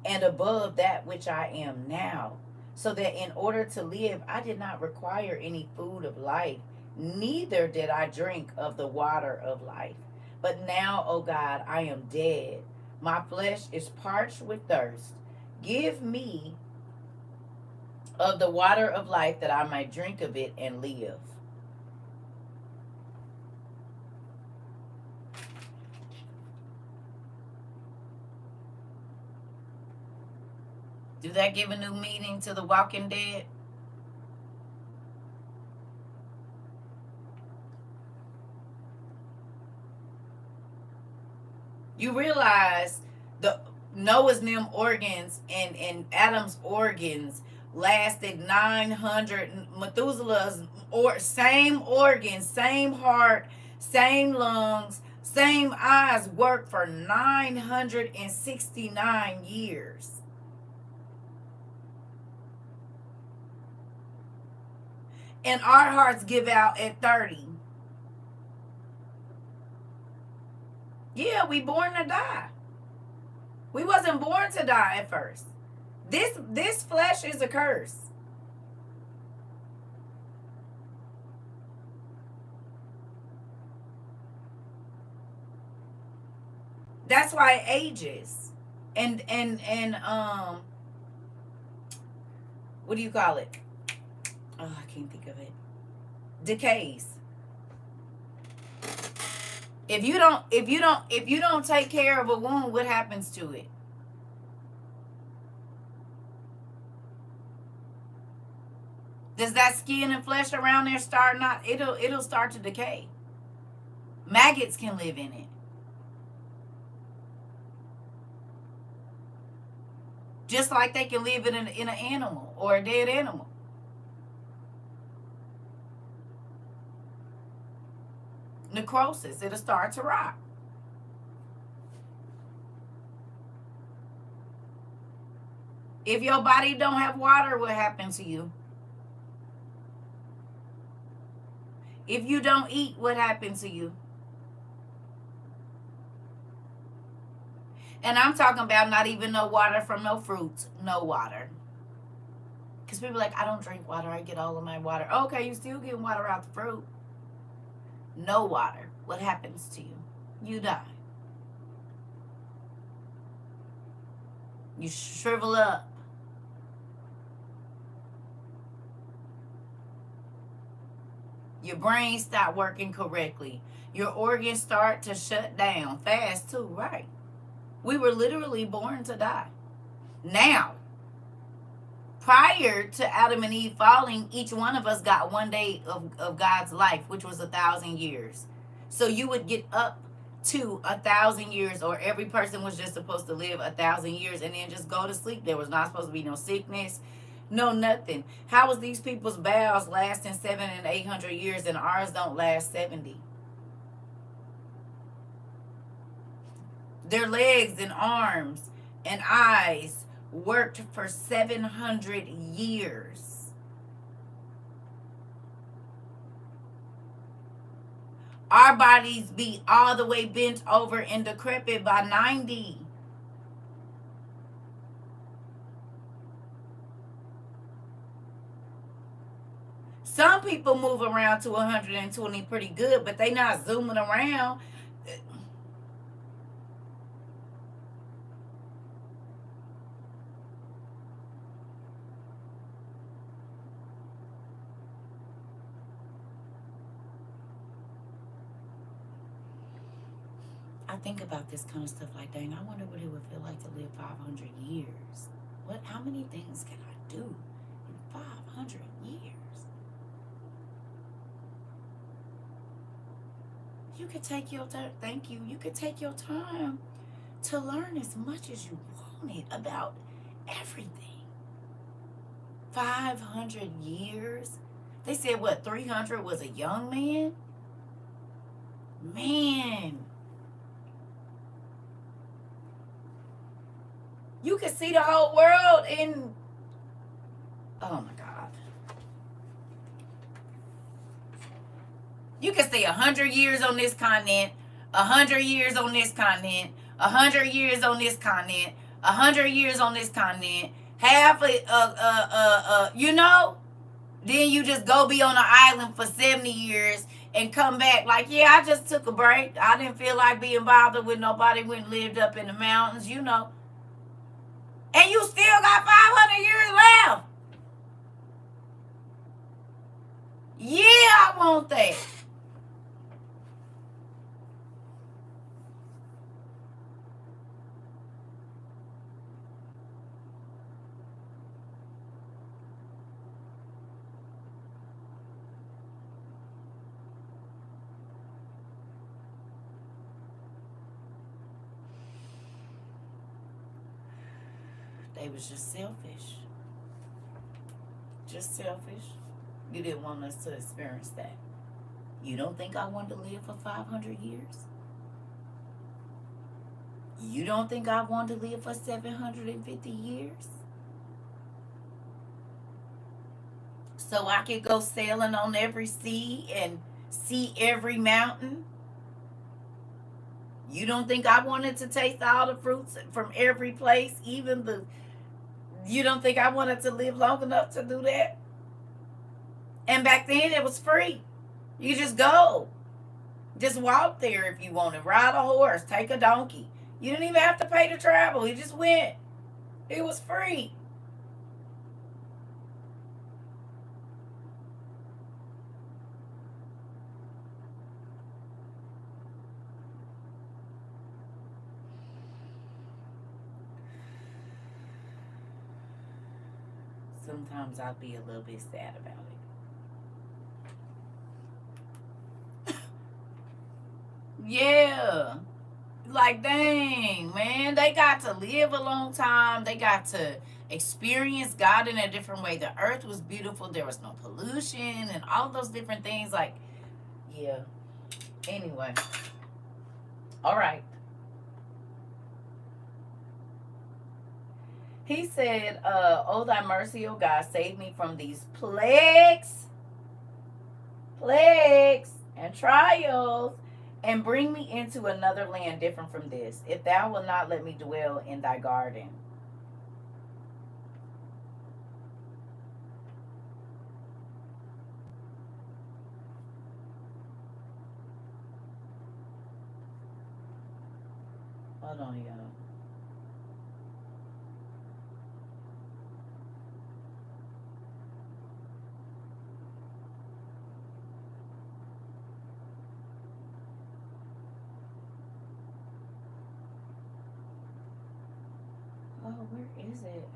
And above that which I am now, so that in order to live I did not require any food of life, neither did I drink of the water of life. But now, O God, I am dead. My flesh is parched with thirst. Give me of the water of life that I might drink of it and live. Do that give a new meaning to The Walking Dead? You realize the Noah's them organs and Adam's organs lasted 900, Methuselah's same organs, same heart, same lungs, same eyes worked for 969 years. And our hearts give out at 30. Yeah, we born to die. We wasn't born to die at first. This flesh is a curse. That's why it ages. And what do you call it? Oh, I can't think of it. Decays. If you don't take care of a wound, what happens to it? Does that skin and flesh around there start not? It'll start to decay. Maggots can live in it. Just like they can live in an animal or a dead animal. Necrosis, it'll start to rot. If your body don't have water, what happens to you? If you don't eat, what happens to you? And I'm talking about not even no water from no fruits, no water. Because people are like, I don't drink water, I get all of my water. Okay, you still getting water out the fruit. No water. What happens to you? You die. You shrivel up. Your brain stop working correctly. Your organs start to shut down fast too, right? We were literally born to die. Now, prior to Adam and Eve falling, each one of us got 1 day of God's life, which was 1,000 years. So you would get up to 1,000 years, or every person was just supposed to live 1,000 years and then just go to sleep. There was not supposed to be no sickness, no nothing. How was these people's bowels lasting 700 and 800 years and ours don't last 70? Their legs and arms and eyes worked for 700 years. Our bodies be all the way bent over and decrepit by 90. Some people move around to 120 pretty good, but they not zooming around. I think about this kind of stuff like, dang, I wonder what it would feel like to live 500 years. How many things can I do in 500 years? You could take your time, thank you. You could take your time to learn as much as you wanted about everything. 500 years? They said, what, 300 was a young man? Man. You could see the whole world in, oh my God. You could stay 100 years on this continent, 100 years on this continent, 100 years on this continent, 100 years on this continent, half you know, then you just go be on an island for 70 years and come back like, yeah, I just took a break. I didn't feel like being bothered with nobody, went and lived up in the mountains, you know. And you still got 500 years left. Yeah, I want that. They was just selfish. Just selfish. You didn't want us to experience that. You don't think I wanted to live for 500 years? You don't think I wanted to live for 750 years? so I could go sailing on every sea and see every mountain? You don't think I wanted to taste all the fruits from every place, even the you don't think I wanted to live long enough to do that? And back then it was free. You just go. Just walk there if you wanted. Ride a horse, take a donkey. You didn't even have to pay to travel. You just went. It was free. Sometimes I'll be a little bit sad about it. Yeah. Like, dang, man, they got to live a long time. They got to experience God in a different way. The earth was beautiful. There was no pollution and all those different things. Like, yeah. Anyway. All right. He said, oh, thy mercy, O God, save me from these plagues, and trials, and bring me into another land different from this, if thou wilt not let me dwell in thy garden. Hold on, y'all. Oh, where is it?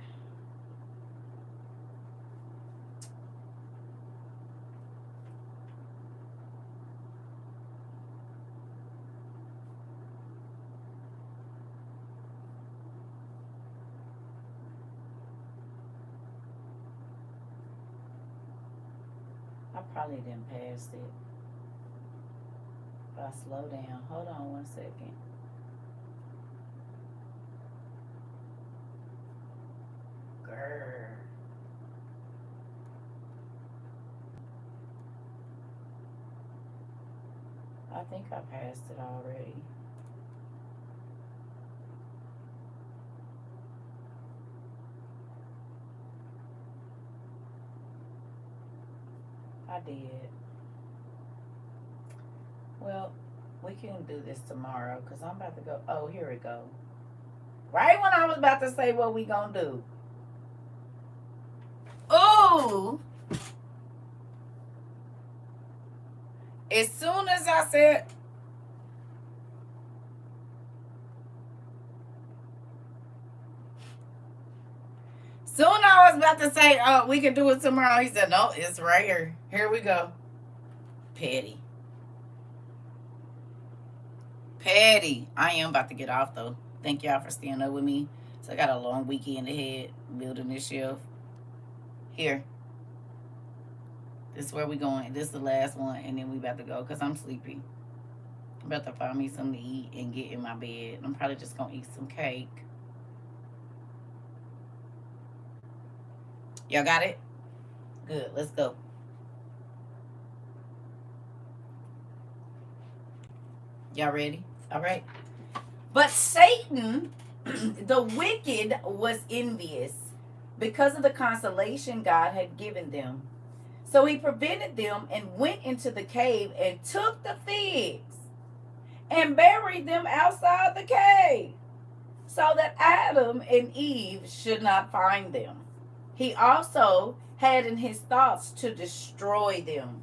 I probably didn't pass it. If I slow down, hold on 1 second. Grr. I think I passed it already. I did. Well, we can do this tomorrow because I'm about to go. Oh, here we go. Right when I was about to say what we gonna do. Oh, as soon as I said, soon I was about to say, oh, we can do it tomorrow. He said, no, it's right here. Here we go. Petty. Petty. I am about to get off though. Thank y'all for staying up with me. So I got a long weekend ahead building this shelf. Here. This is where we going. This is the last one, and then we about to go because I'm sleepy. I'm about to find me something to eat and get in my bed. I'm probably just gonna eat some cake. Y'all got it? Good. Let's go. Y'all ready? All right. But Satan, the wicked, was envious because of the consolation God had given them. So he prevented them and went into the cave and took the figs and buried them outside the cave so that Adam and Eve should not find them. He also had in his thoughts to destroy them.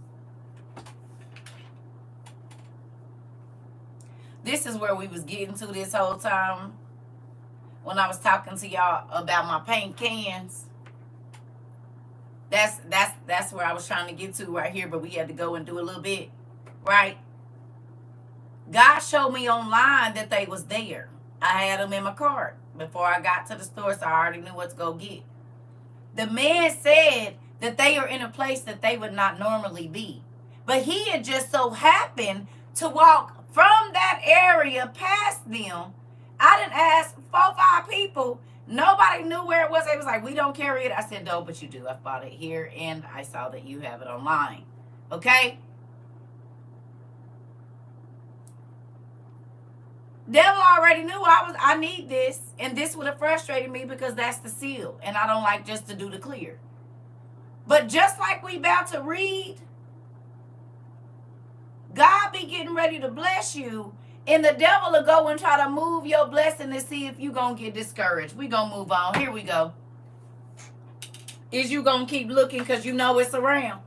This is where we was getting to this whole time when I was talking to y'all about my paint cans. That's where I was trying to get to right here, but we had to go and do a little bit, right? God showed me online that they was there. I had them in my cart before I got to the store, so I already knew what to go get. The man said that they are in a place that they would not normally be, but he had just so happened to walk from that area past them. I didn't ask 4-5 people. Nobody knew where it was. They was like, we don't carry it. I said, no, but you do. I bought it here, and I saw that you have it online. Okay? Devil already knew I need this, and this would have frustrated me because that's the seal, and I don't like just to do the clear. But just like we about to read, God be getting ready to bless you, and the devil will go and try to move your blessing to see if you gonna get discouraged. We gonna move on. Here we go. Is you gonna keep looking because you know it's around?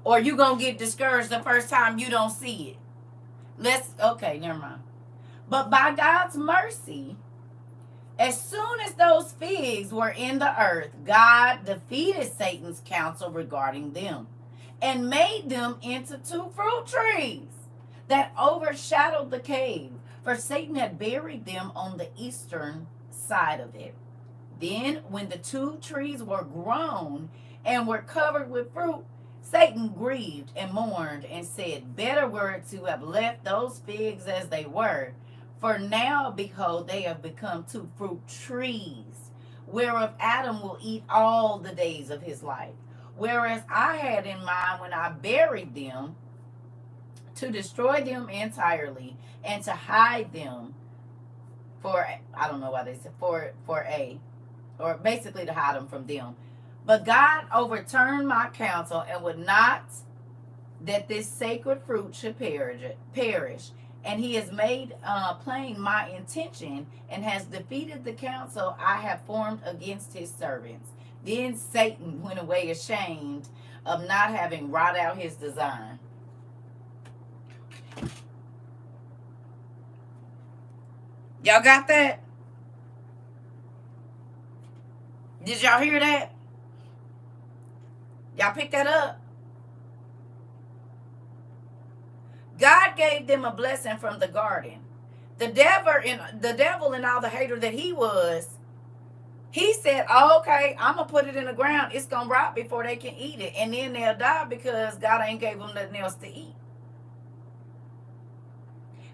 Or you gonna get discouraged the first time you don't see it? Okay, never mind. But by God's mercy, as soon as those figs were in the earth, God defeated Satan's counsel regarding them and made them into 2 fruit trees that overshadowed the cave, for Satan had buried them on the eastern side of it. Then, when the 2 trees were grown and were covered with fruit, Satan grieved and mourned and said, better were it to have left those figs as they were. For now, behold, they have become 2 fruit trees, whereof Adam will eat all the days of his life. Whereas I had in mind when I buried them to destroy them entirely and to hide them for, I don't know why they said, or basically to hide them from them. But God overturned my counsel and would not that this sacred fruit should perish. And he has made plain my intention and has defeated the counsel I have formed against his servants. Then Satan went away ashamed of not having wrought out his design. Y'all got that? Did y'all hear that? Y'all pick that up? God gave them a blessing from the garden. The devil and all the hater that he was, he said, oh, okay, I'm going to put it in the ground. It's going to rot before they can eat it. And then they'll die because God ain't gave them nothing else to eat.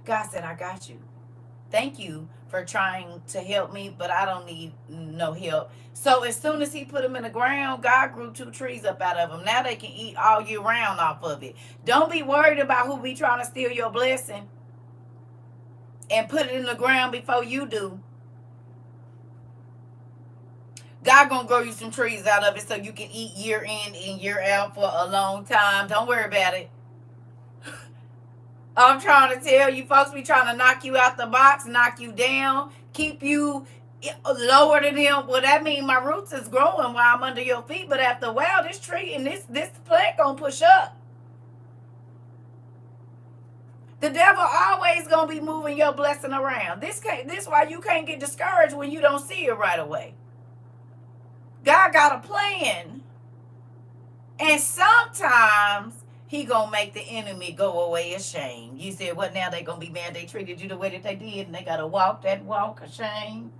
God said, I got you. Thank you for trying to help me, but I don't need no help. So as soon as he put them in the ground, God grew 2 trees up out of them. Now they can eat all year round off of it. Don't be worried about who be trying to steal your blessing and put it in the ground before you do. God gonna grow you some trees out of it so you can eat year in and year out for a long time. Don't worry about it. I'm trying to tell you, folks be trying to knock you out the box, knock you down, keep you lower than them. Well, that means my roots is growing while I'm under your feet. But after a while, this tree and this plant gonna push up. The devil always gonna be moving your blessing around. This why you can't get discouraged when you don't see it right away. God got a plan, and sometimes he gonna make the enemy go away ashamed. You said, what now? They gonna be mad they treated you the way that they did, and they gotta walk that walk of shame.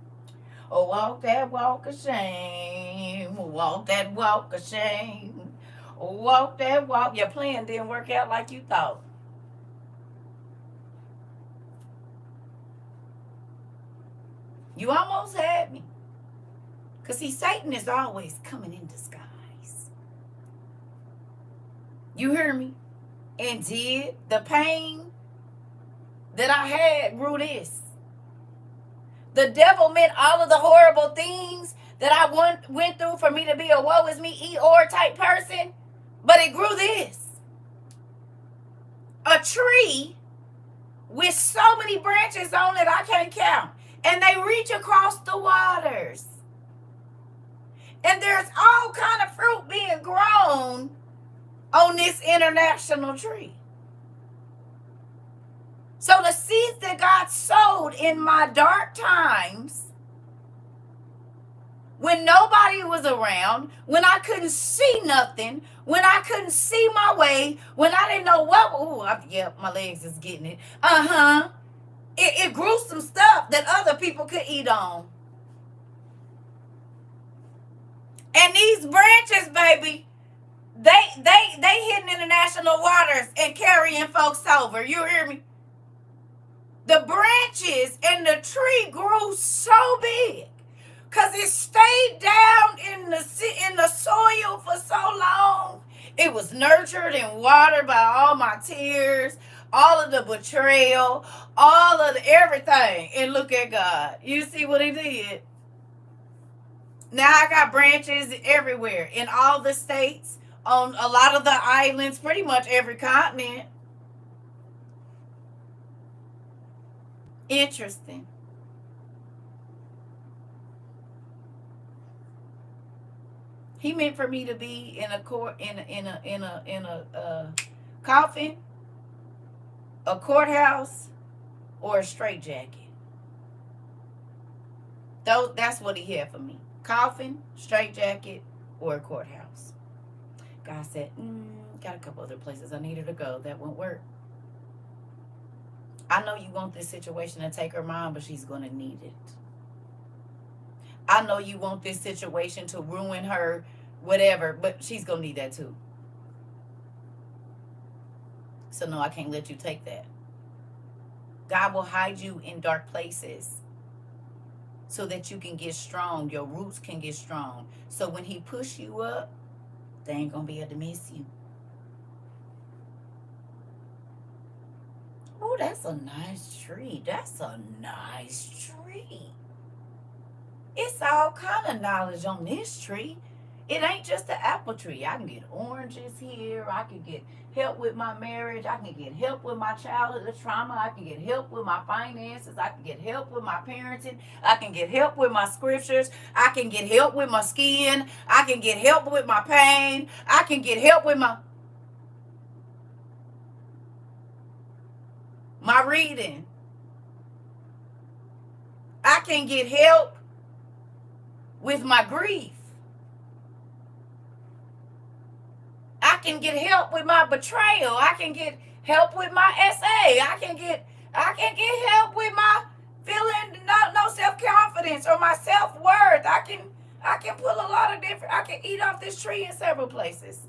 Oh, walk that walk of shame. Walk that walk of shame. Oh, walk that walk. Your plan didn't work out like you thought. You almost had me. Because see, Satan is always coming in disguise. You hear me? And did the pain that I had grew this. The devil meant all of the horrible things that I went through for me to be a woe is me, Eeyore type person. But it grew this. A tree with so many branches on it I can't count. And they reach across the waters. And there's all kind of fruit being grown on this international tree. So the seeds that God sowed in my dark times, when nobody was around, when I couldn't see nothing, when I couldn't see my way, when I didn't know what, my legs is getting it. It grew some stuff that other people could eat on. And these branches, baby, they hitting international waters and carrying folks over. You hear me? The branches and the tree grew so big. Because it stayed down in the soil for so long. It was nurtured and watered by all my tears, all of the betrayal, all of the everything. And look at God. You see what he did? Now I got branches everywhere in all the states, on a lot of the islands, pretty much every continent. Interesting. He meant for me to be in a court, in a coffin, a courthouse, or a straitjacket. That's what he had for me: coffin, straitjacket, or a courthouse. God said, got a couple other places I needed to go that won't work. I know you want this situation to take her mind, but she's going to need it. I know you want this situation to ruin her, whatever, but she's going to need that too. So no, I can't let you take that. God will hide you in dark places so that you can get strong. Your roots can get strong. So when he push you up, they ain't going to be able to miss you. Oh, that's a nice tree. That's a nice tree. It's all kind of knowledge on this tree. It ain't just an apple tree. I can get oranges here. I can get help with my marriage. I can get help with my childhood trauma. I can get help with my finances. I can get help with my parenting. I can get help with my scriptures. I can get help with my skin. I can get help with my pain. I can get help with my reading. I can get help with my grief. I can get help with my betrayal. I can get help with my SA. I can get help with my feeling no self-confidence or my self-worth. I can pull a lot of different, I can eat off this tree in several places.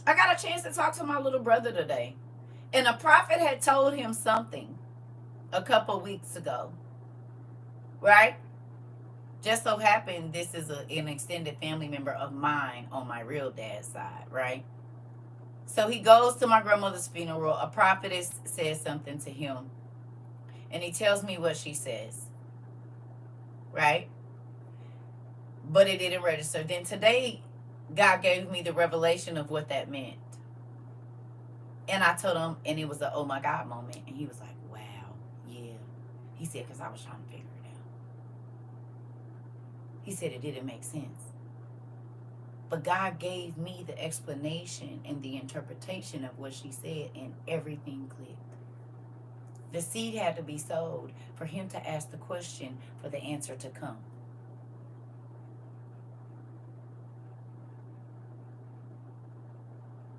I got a chance to talk to my little brother today. And a prophet had told him something a couple weeks ago. Right? Just so happened this is an extended family member of mine on my real dad's side, right? So he goes to my grandmother's funeral. A prophetess says something to him. And he tells me what she says. Right? But it didn't register. Then today, God gave me the revelation of what that meant. And I told him, and it was a oh my God moment. And he was like, wow, yeah. He said, because I was trying to figure it out. He said it didn't make sense. But God gave me the explanation and the interpretation of what she said, and everything clicked. The seed had to be sowed for him to ask the question, for the answer to come.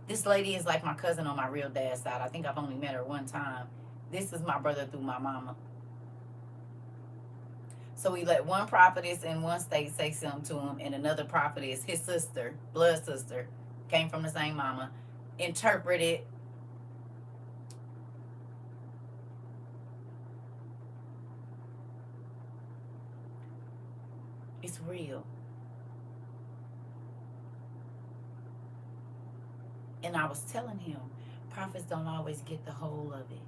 This lady is like my cousin on my real dad's side. I think I've only met her one time. This is my brother through my mama. So he let one prophetess in one state say something to him, and another prophetess, his sister, blood sister, came from the same mama, interpret it. It's real. And I was telling him, prophets don't always get the whole of it.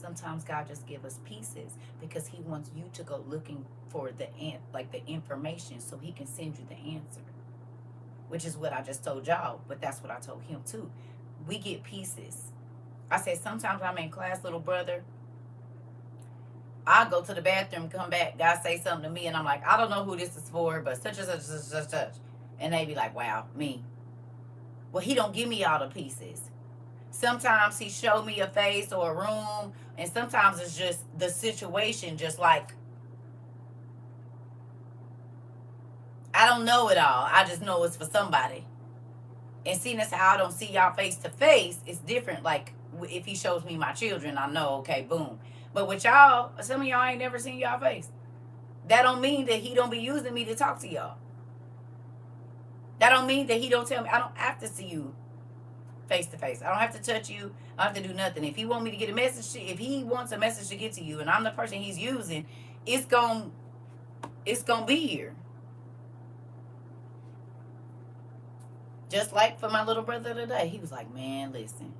Sometimes God just give us pieces because he wants you to go looking for the information so he can send you the answer. Which is what I just told y'all, but that's what I told him too. We get pieces. I said, sometimes I'm in class, little brother. I'll go to the bathroom, come back, God say something to me, and I'm like, I don't know who this is for, but such and such, such, such, such. And they be like, wow, me. Well, he don't give me all the pieces. Sometimes he show me a face or a room, and sometimes it's just the situation, just like, I don't know it all. I just know it's for somebody. And seeing as how I don't see y'all face to face, it's different. Like, if he shows me my children, I know, okay, boom. But with y'all, some of y'all ain't never seen y'all face. That don't mean that he don't be using me to talk to y'all. That don't mean that he don't tell me I don't have to see you. face to face. I don't have to touch you. I don't have to do nothing. If he want me to get a message, if he wants a message to get to you, and I'm the person he's using, it's gonna be here. Just like for my little brother today, he was like, "Man, listen."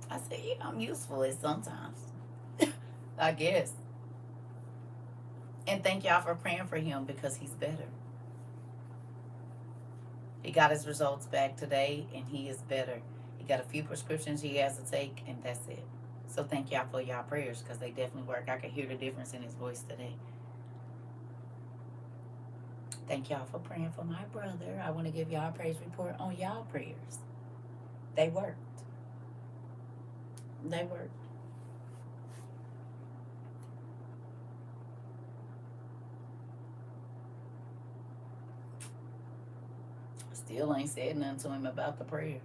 I said, "Yeah, I'm useful at sometimes, I guess." And thank y'all for praying for him because he's better. He got his results back today, and he is better. He got a few prescriptions he has to take, and that's it. So thank y'all for y'all prayers because they definitely work. I could hear the difference in his voice today. Thank y'all for praying for my brother. I want to give y'all a praise report on y'all prayers. They worked. They worked. Still ain't said nothing to him about the prayer.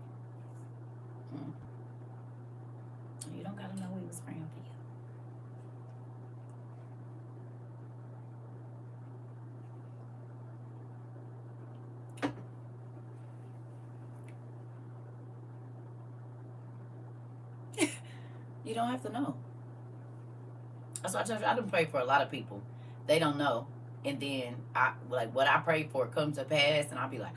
You don't gotta know he was praying for you. You don't have to know. That's why I tell you, I done pray for a lot of people. They don't know. And then I like what I prayed for comes to pass, and I'll be like,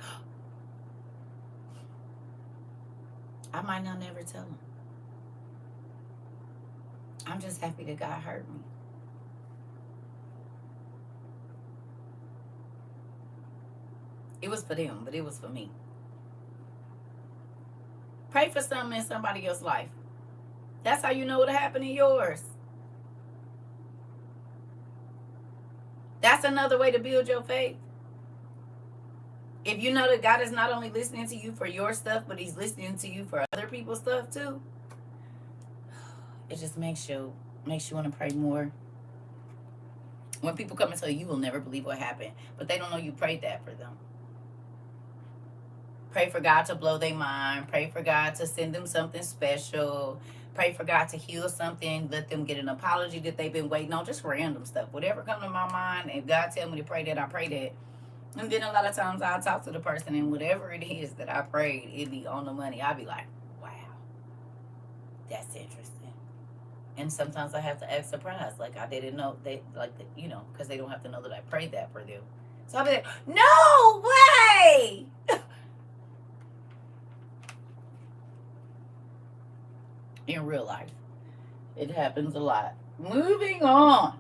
I might not never tell them. I'm just happy that God heard me. It was for them, but it was for me. Pray for something in somebody else's life. That's how you know what'll happen in yours. That's another way to build your faith. If you know that God is not only listening to you for your stuff, but he's listening to you for other people's stuff too, it just makes you want to pray more. When people come and tell you, you will never believe what happened, but they don't know you prayed that for them. Pray for God to blow their mind. Pray for God to send them something special. Pray for God to heal something. Let them get an apology that they've been waiting on. Just random stuff. Whatever comes to my mind, if God tell me to pray that, I pray that. And then a lot of times I'll talk to the person, and whatever it is that I prayed, it'd be on the money. I'll be like, wow, that's interesting. And sometimes I have to act surprised. Like I didn't know they because they don't have to know that I prayed that for them. So I'll be like, no way. In real life, it happens a lot. Moving on.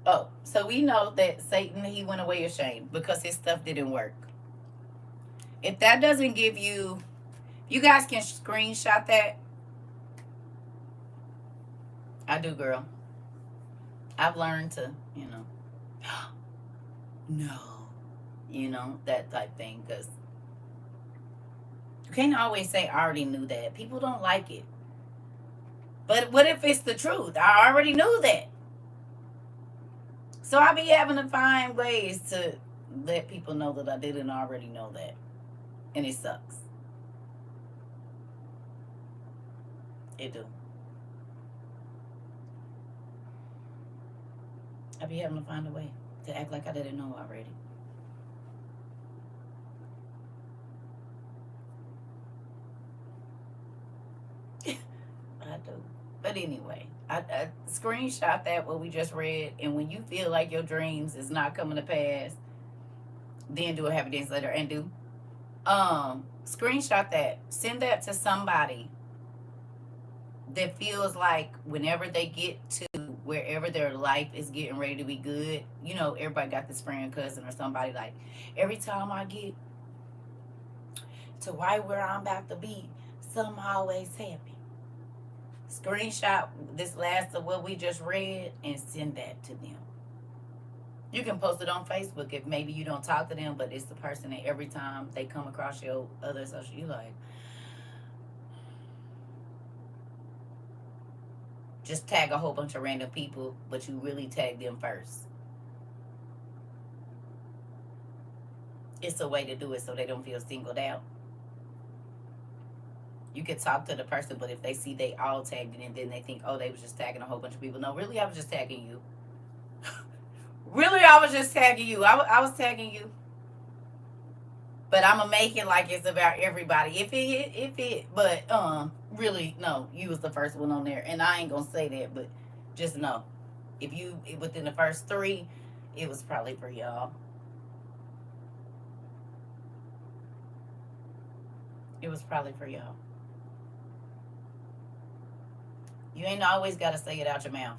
Oh, so we know that Satan, he went away ashamed because his stuff didn't work. If that doesn't give you, you guys can screenshot that. I do, girl. I've learned to, no, that type thing, because you can't always say, I already knew that. People don't like it. But what if it's the truth? I already knew that. So I be having to find ways to let people know that I didn't already know that. And it sucks. It do. I be having to find a way to act like I didn't know already. I do. But anyway, I screenshot that what we just read, and when you feel like your dreams is not coming to pass, then do a happy dance later and do. Screenshot that. Send that to somebody that feels like whenever they get to wherever their life is getting ready to be good, everybody got this friend, cousin, or somebody like, every time I get to right where I'm about to be, something always happens. Screenshot this last of what we just read and send that to them. You can post it on Facebook if maybe you don't talk to them, but it's the person that every time they come across your other social, you like, just tag a whole bunch of random people, but you really tag them first. It's a way to do it so they don't feel singled out. You could talk to the person, but if they see they all tagged it, and then they think, oh, they was just tagging a whole bunch of people. No, really, I was just tagging you. Really, I was just tagging you. I was tagging you. But I'm gonna make it like it's about everybody. If it, but really, no, you was the first one on there, and I ain't gonna say that, but just know, if you within the first three, it was probably for y'all. It was probably for y'all. You ain't always gotta say it out your mouth.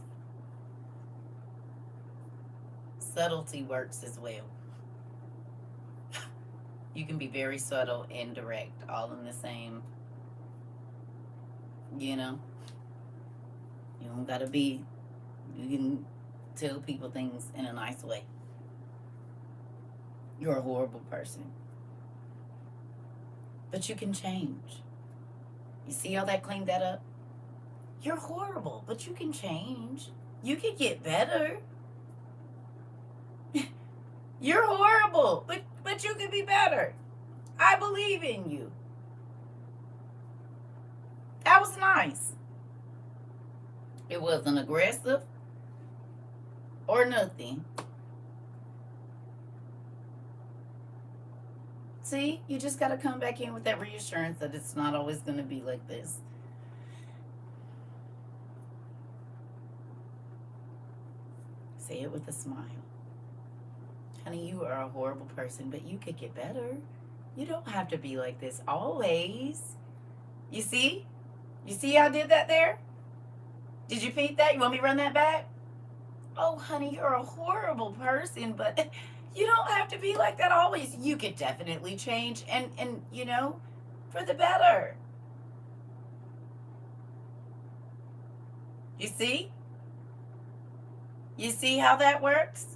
Subtlety works as well. You can be very subtle and direct, all in the same. You know, you don't gotta be. You can tell people things in a nice way. You're a horrible person, but you can change. You see how that cleaned that up? You're horrible, but you can change. You can get better. You're horrible, but you can be better. I believe in you. That was nice. It wasn't aggressive or nothing. See, you just got to come back in with that reassurance that it's not always going to be like this. Say it with a smile. Honey, you are a horrible person, but you could get better. You don't have to be like this always. You see? You see how I did that there? Did you peep that? You want me to run that back? Oh, honey, you're a horrible person, but you don't have to be like that always. You could definitely change and for the better. You see? You see how that works?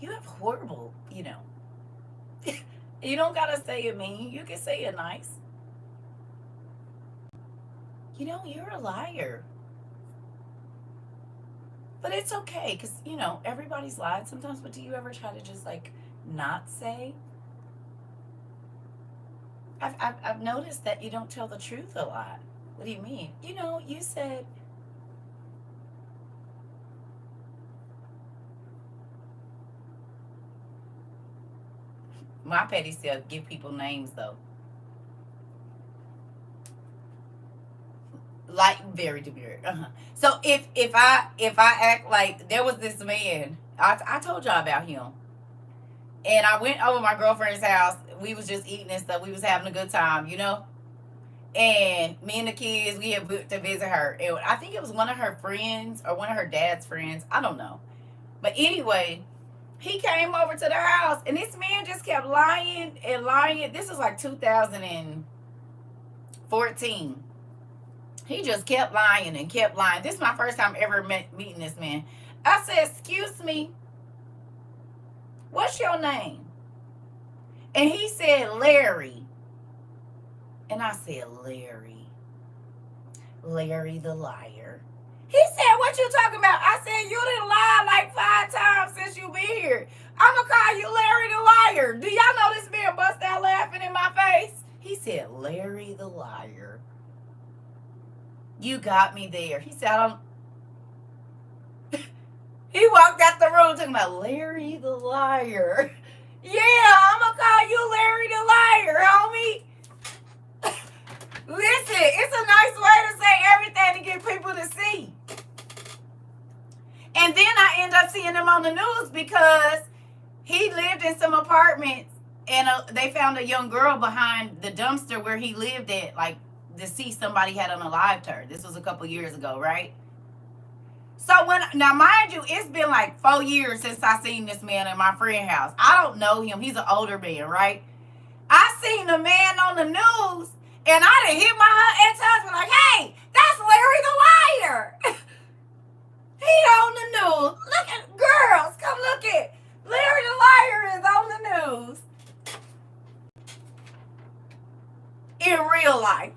You have horrible, You don't gotta say it mean. You can say it nice. You're a liar. But it's okay, because, everybody's lied sometimes. But do you ever try to just, like, not say? I've noticed that you don't tell the truth a lot. What do you mean? You said, my petty self give people names, though. Like, very demure. So if I act like there was this man, I told y'all about him, and I went over my girlfriend's house. We was just eating and stuff. We was having a good time. And me and the kids, we had booked to visit her. And I think it was one of her friends or one of her dad's friends. I don't know. But anyway, he came over to the house, and this man just kept lying and lying. This was like 2014. He just kept lying and kept lying. This is my first time ever meeting this man. I said, "Excuse me, what's your name?" And he said, "Larry." And I said, "Larry. Larry the liar." He said, "What you talking about?" I said, "You done lied like 5 times since you been here. I'm going to call you Larry the liar." Do y'all know this man bust out laughing in my face? He said, "Larry the liar. You got me there." He said, "I don't." He walked out the room talking about Larry the liar. Yeah, I'm going to call you Larry the liar, homie. Listen, it's a nice way to say everything to get people to see. And then I end up seeing him on the news because he lived in some apartments, and they found a young girl behind the dumpster where he lived at, like, deceased. Somebody had unalived her. This was a couple years ago, right? So now mind you, it's been like 4 years since I seen this man in my friend's house. I don't know him. He's an older man, right? I seen the man on the news, and I done hit my ex-husband like, "Hey, that's Larry the liar." He on the news. Look at girls, come look at Larry the liar is on the news in real life.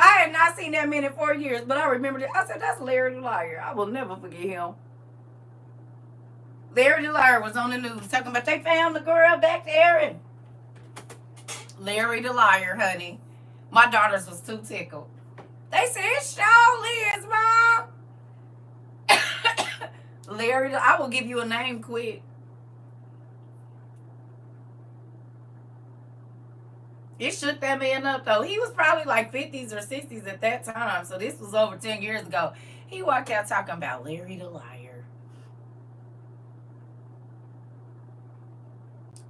I had not seen that man in 4 years, but I remembered it. I said, "That's Larry the liar." I will never forget him. Larry the liar was on the news talking about they found the girl back there, and Larry the liar, honey. My daughters was too tickled. They said, "It sure is, Mom." Larry, I will give you a name quick. It shook that man up though. He was probably like 50s or 60s at that time, so this was over 10 years ago. He walked out talking about Larry the liar.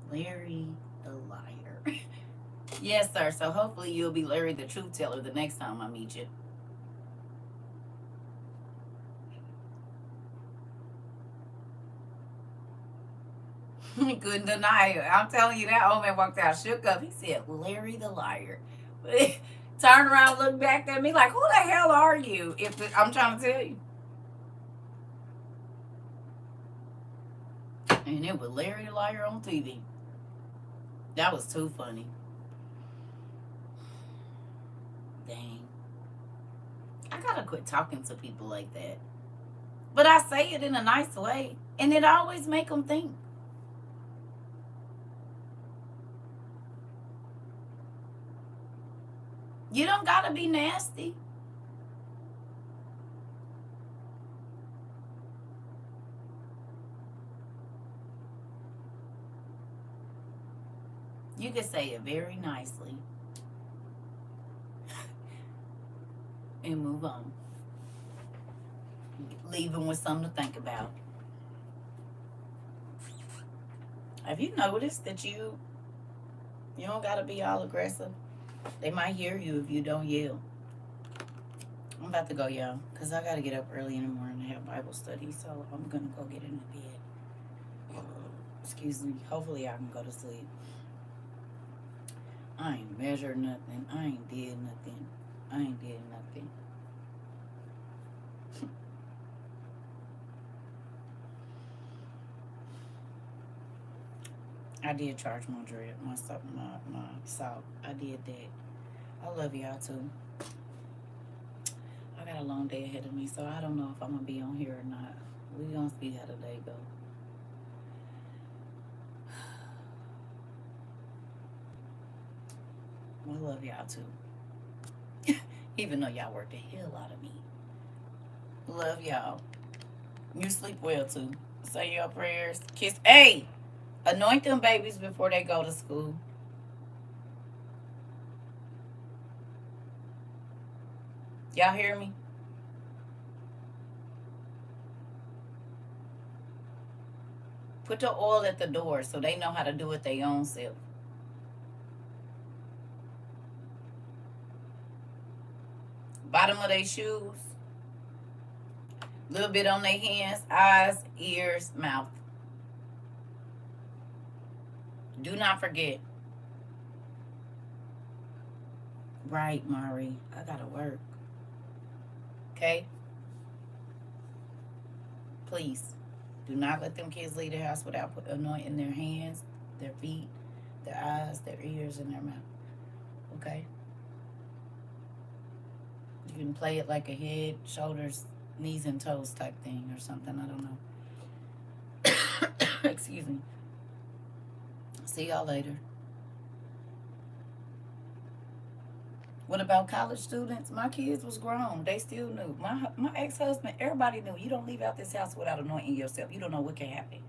Larry the liar. Yes, sir. So hopefully you'll be Larry the truth teller the next time I meet you. He couldn't deny it. I'm telling you, that old man walked out shook up. He said, Larry the liar. Turned around, looked back at me like, who the hell are you? I'm trying to tell you. And it was Larry the liar on TV. That was too funny. Dang. I gotta quit talking to people like that. But I say it in a nice way. And it always make them think. You don't gotta be nasty. You can say it very nicely and move on. Leave them with something to think about. Have you noticed that you don't gotta be all aggressive? They might hear you if you don't yell. I'm about to go, y'all, because I got to get up early in the morning to have Bible study, so I'm going to go get in the bed. Excuse me. Hopefully I can go to sleep. I ain't measured nothing. I ain't did nothing. I ain't did nothing. I did charge my drip, my salt. I did that. I love y'all too. I got a long day ahead of me, so I don't know if I'm gonna be on here or not. We gonna see how the day go. I love y'all too. Even though y'all work the hell out of me. Love y'all. You sleep well too. Say your prayers. Kiss. Hey! Anoint them babies before they go to school. Y'all hear me? Put the oil at the door so they know how to do it their own self. Bottom of their shoes. Little bit on their hands, eyes, ears, mouth. Do not forget. Right, Mari. I gotta work. Okay? Please. Do not let them kids leave the house without anointing their hands, their feet, their eyes, their ears, and their mouth. Okay? You can play it like a head, shoulders, knees, and toes type thing or something. I don't know. Excuse me. See y'all later. What about college students? My kids was grown. They still knew. My ex-husband, everybody knew. You don't leave out this house without anointing yourself. You don't know what can happen.